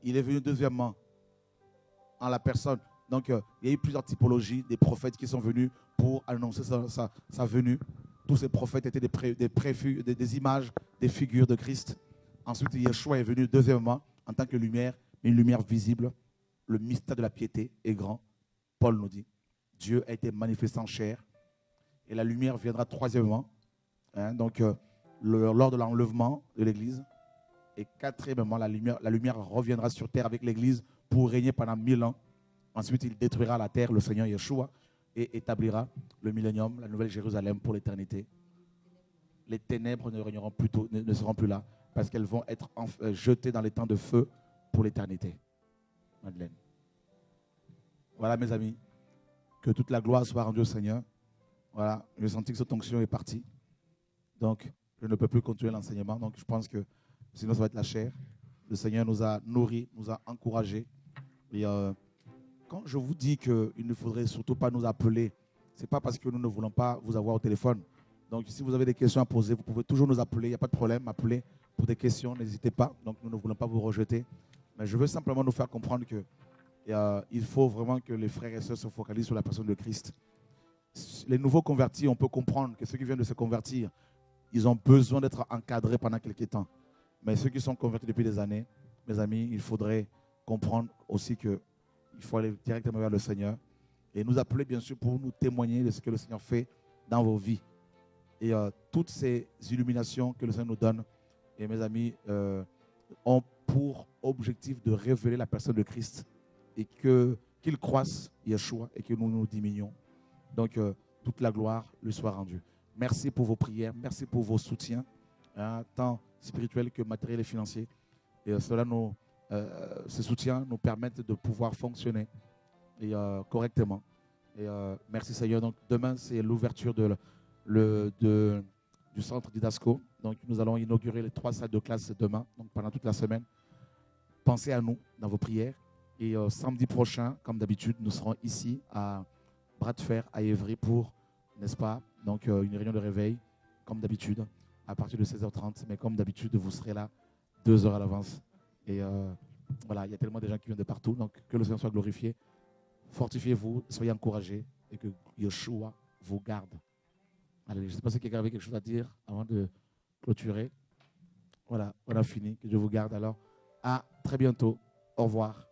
Il est venu deuxièmement en la personne. Donc, il y a eu plusieurs typologies, des prophètes qui sont venus pour annoncer sa venue. Tous ces prophètes étaient des images, des figures de Christ. Ensuite, Yeshua est venu deuxièmement en tant que lumière, une lumière visible. Le mystère de la piété est grand. Paul nous dit, Dieu a été manifesté en chair. Et la lumière viendra troisièmement, donc lors de l'enlèvement de l'Église. Et quatrièmement, la lumière reviendra sur terre avec l'Église pour régner pendant 1000 ans. Ensuite, il détruira la terre, le Seigneur Yeshua, et établira le millénium, la nouvelle Jérusalem pour l'éternité. Les ténèbres ne seront plus là, parce qu'elles vont être jetées dans les temps de feu pour l'éternité. Madeleine. Voilà, mes amis. Que toute la gloire soit rendue au Seigneur. Voilà, j'ai senti que cette onction est partie. Donc, je ne peux plus continuer l'enseignement. Donc, je pense que sinon, ça va être la chair. Le Seigneur nous a nourris, nous a encouragés. Et quand je vous dis qu'il ne faudrait surtout pas nous appeler, ce n'est pas parce que nous ne voulons pas vous avoir au téléphone. Donc, si vous avez des questions à poser, vous pouvez toujours nous appeler. Il n'y a pas de problème. Appelez pour des questions. N'hésitez pas. Donc, nous ne voulons pas vous rejeter. Mais je veux simplement nous faire comprendre que il faut vraiment que les frères et sœurs se focalisent sur la personne de Christ. Les nouveaux convertis, on peut comprendre que ceux qui viennent de se convertir, ils ont besoin d'être encadrés pendant quelques temps. Mais ceux qui sont convertis depuis des années, mes amis, il faudrait comprendre aussi qu'il faut aller directement vers le Seigneur et nous appeler, bien sûr, pour nous témoigner de ce que le Seigneur fait dans vos vies. Et toutes ces illuminations que le Seigneur nous donne, et mes amis, ont pour objectif de révéler la personne de Christ et qu'il croisse, Yeshua, et que nous nous diminuions. Donc, toute la gloire lui soit rendue. Merci pour vos prières, merci pour vos soutiens, hein, tant spirituels que matériels et financiers. Et ces soutiens nous permettent de pouvoir fonctionner correctement. Et merci Seigneur. Donc, demain, c'est l'ouverture du centre Didasco. Donc, nous allons inaugurer les 3 salles de classe demain, donc pendant toute la semaine. Pensez à nous dans vos prières. Et samedi prochain, comme d'habitude, nous serons ici à Bras de Fer, à Évry, pour, n'est-ce pas, donc une réunion de réveil, comme d'habitude, à partir de 16h30. Mais comme d'habitude, vous serez là 2 heures à l'avance. Et voilà, il y a tellement de gens qui viennent de partout. Donc, que le Seigneur soit glorifié. Fortifiez-vous, soyez encouragés et que Yeshua vous garde. Allez, je ne sais pas si quelqu'un avait quelque chose à dire avant de clôturer. Voilà, on a fini. Que Dieu vous garde. Alors, à très bientôt. Au revoir.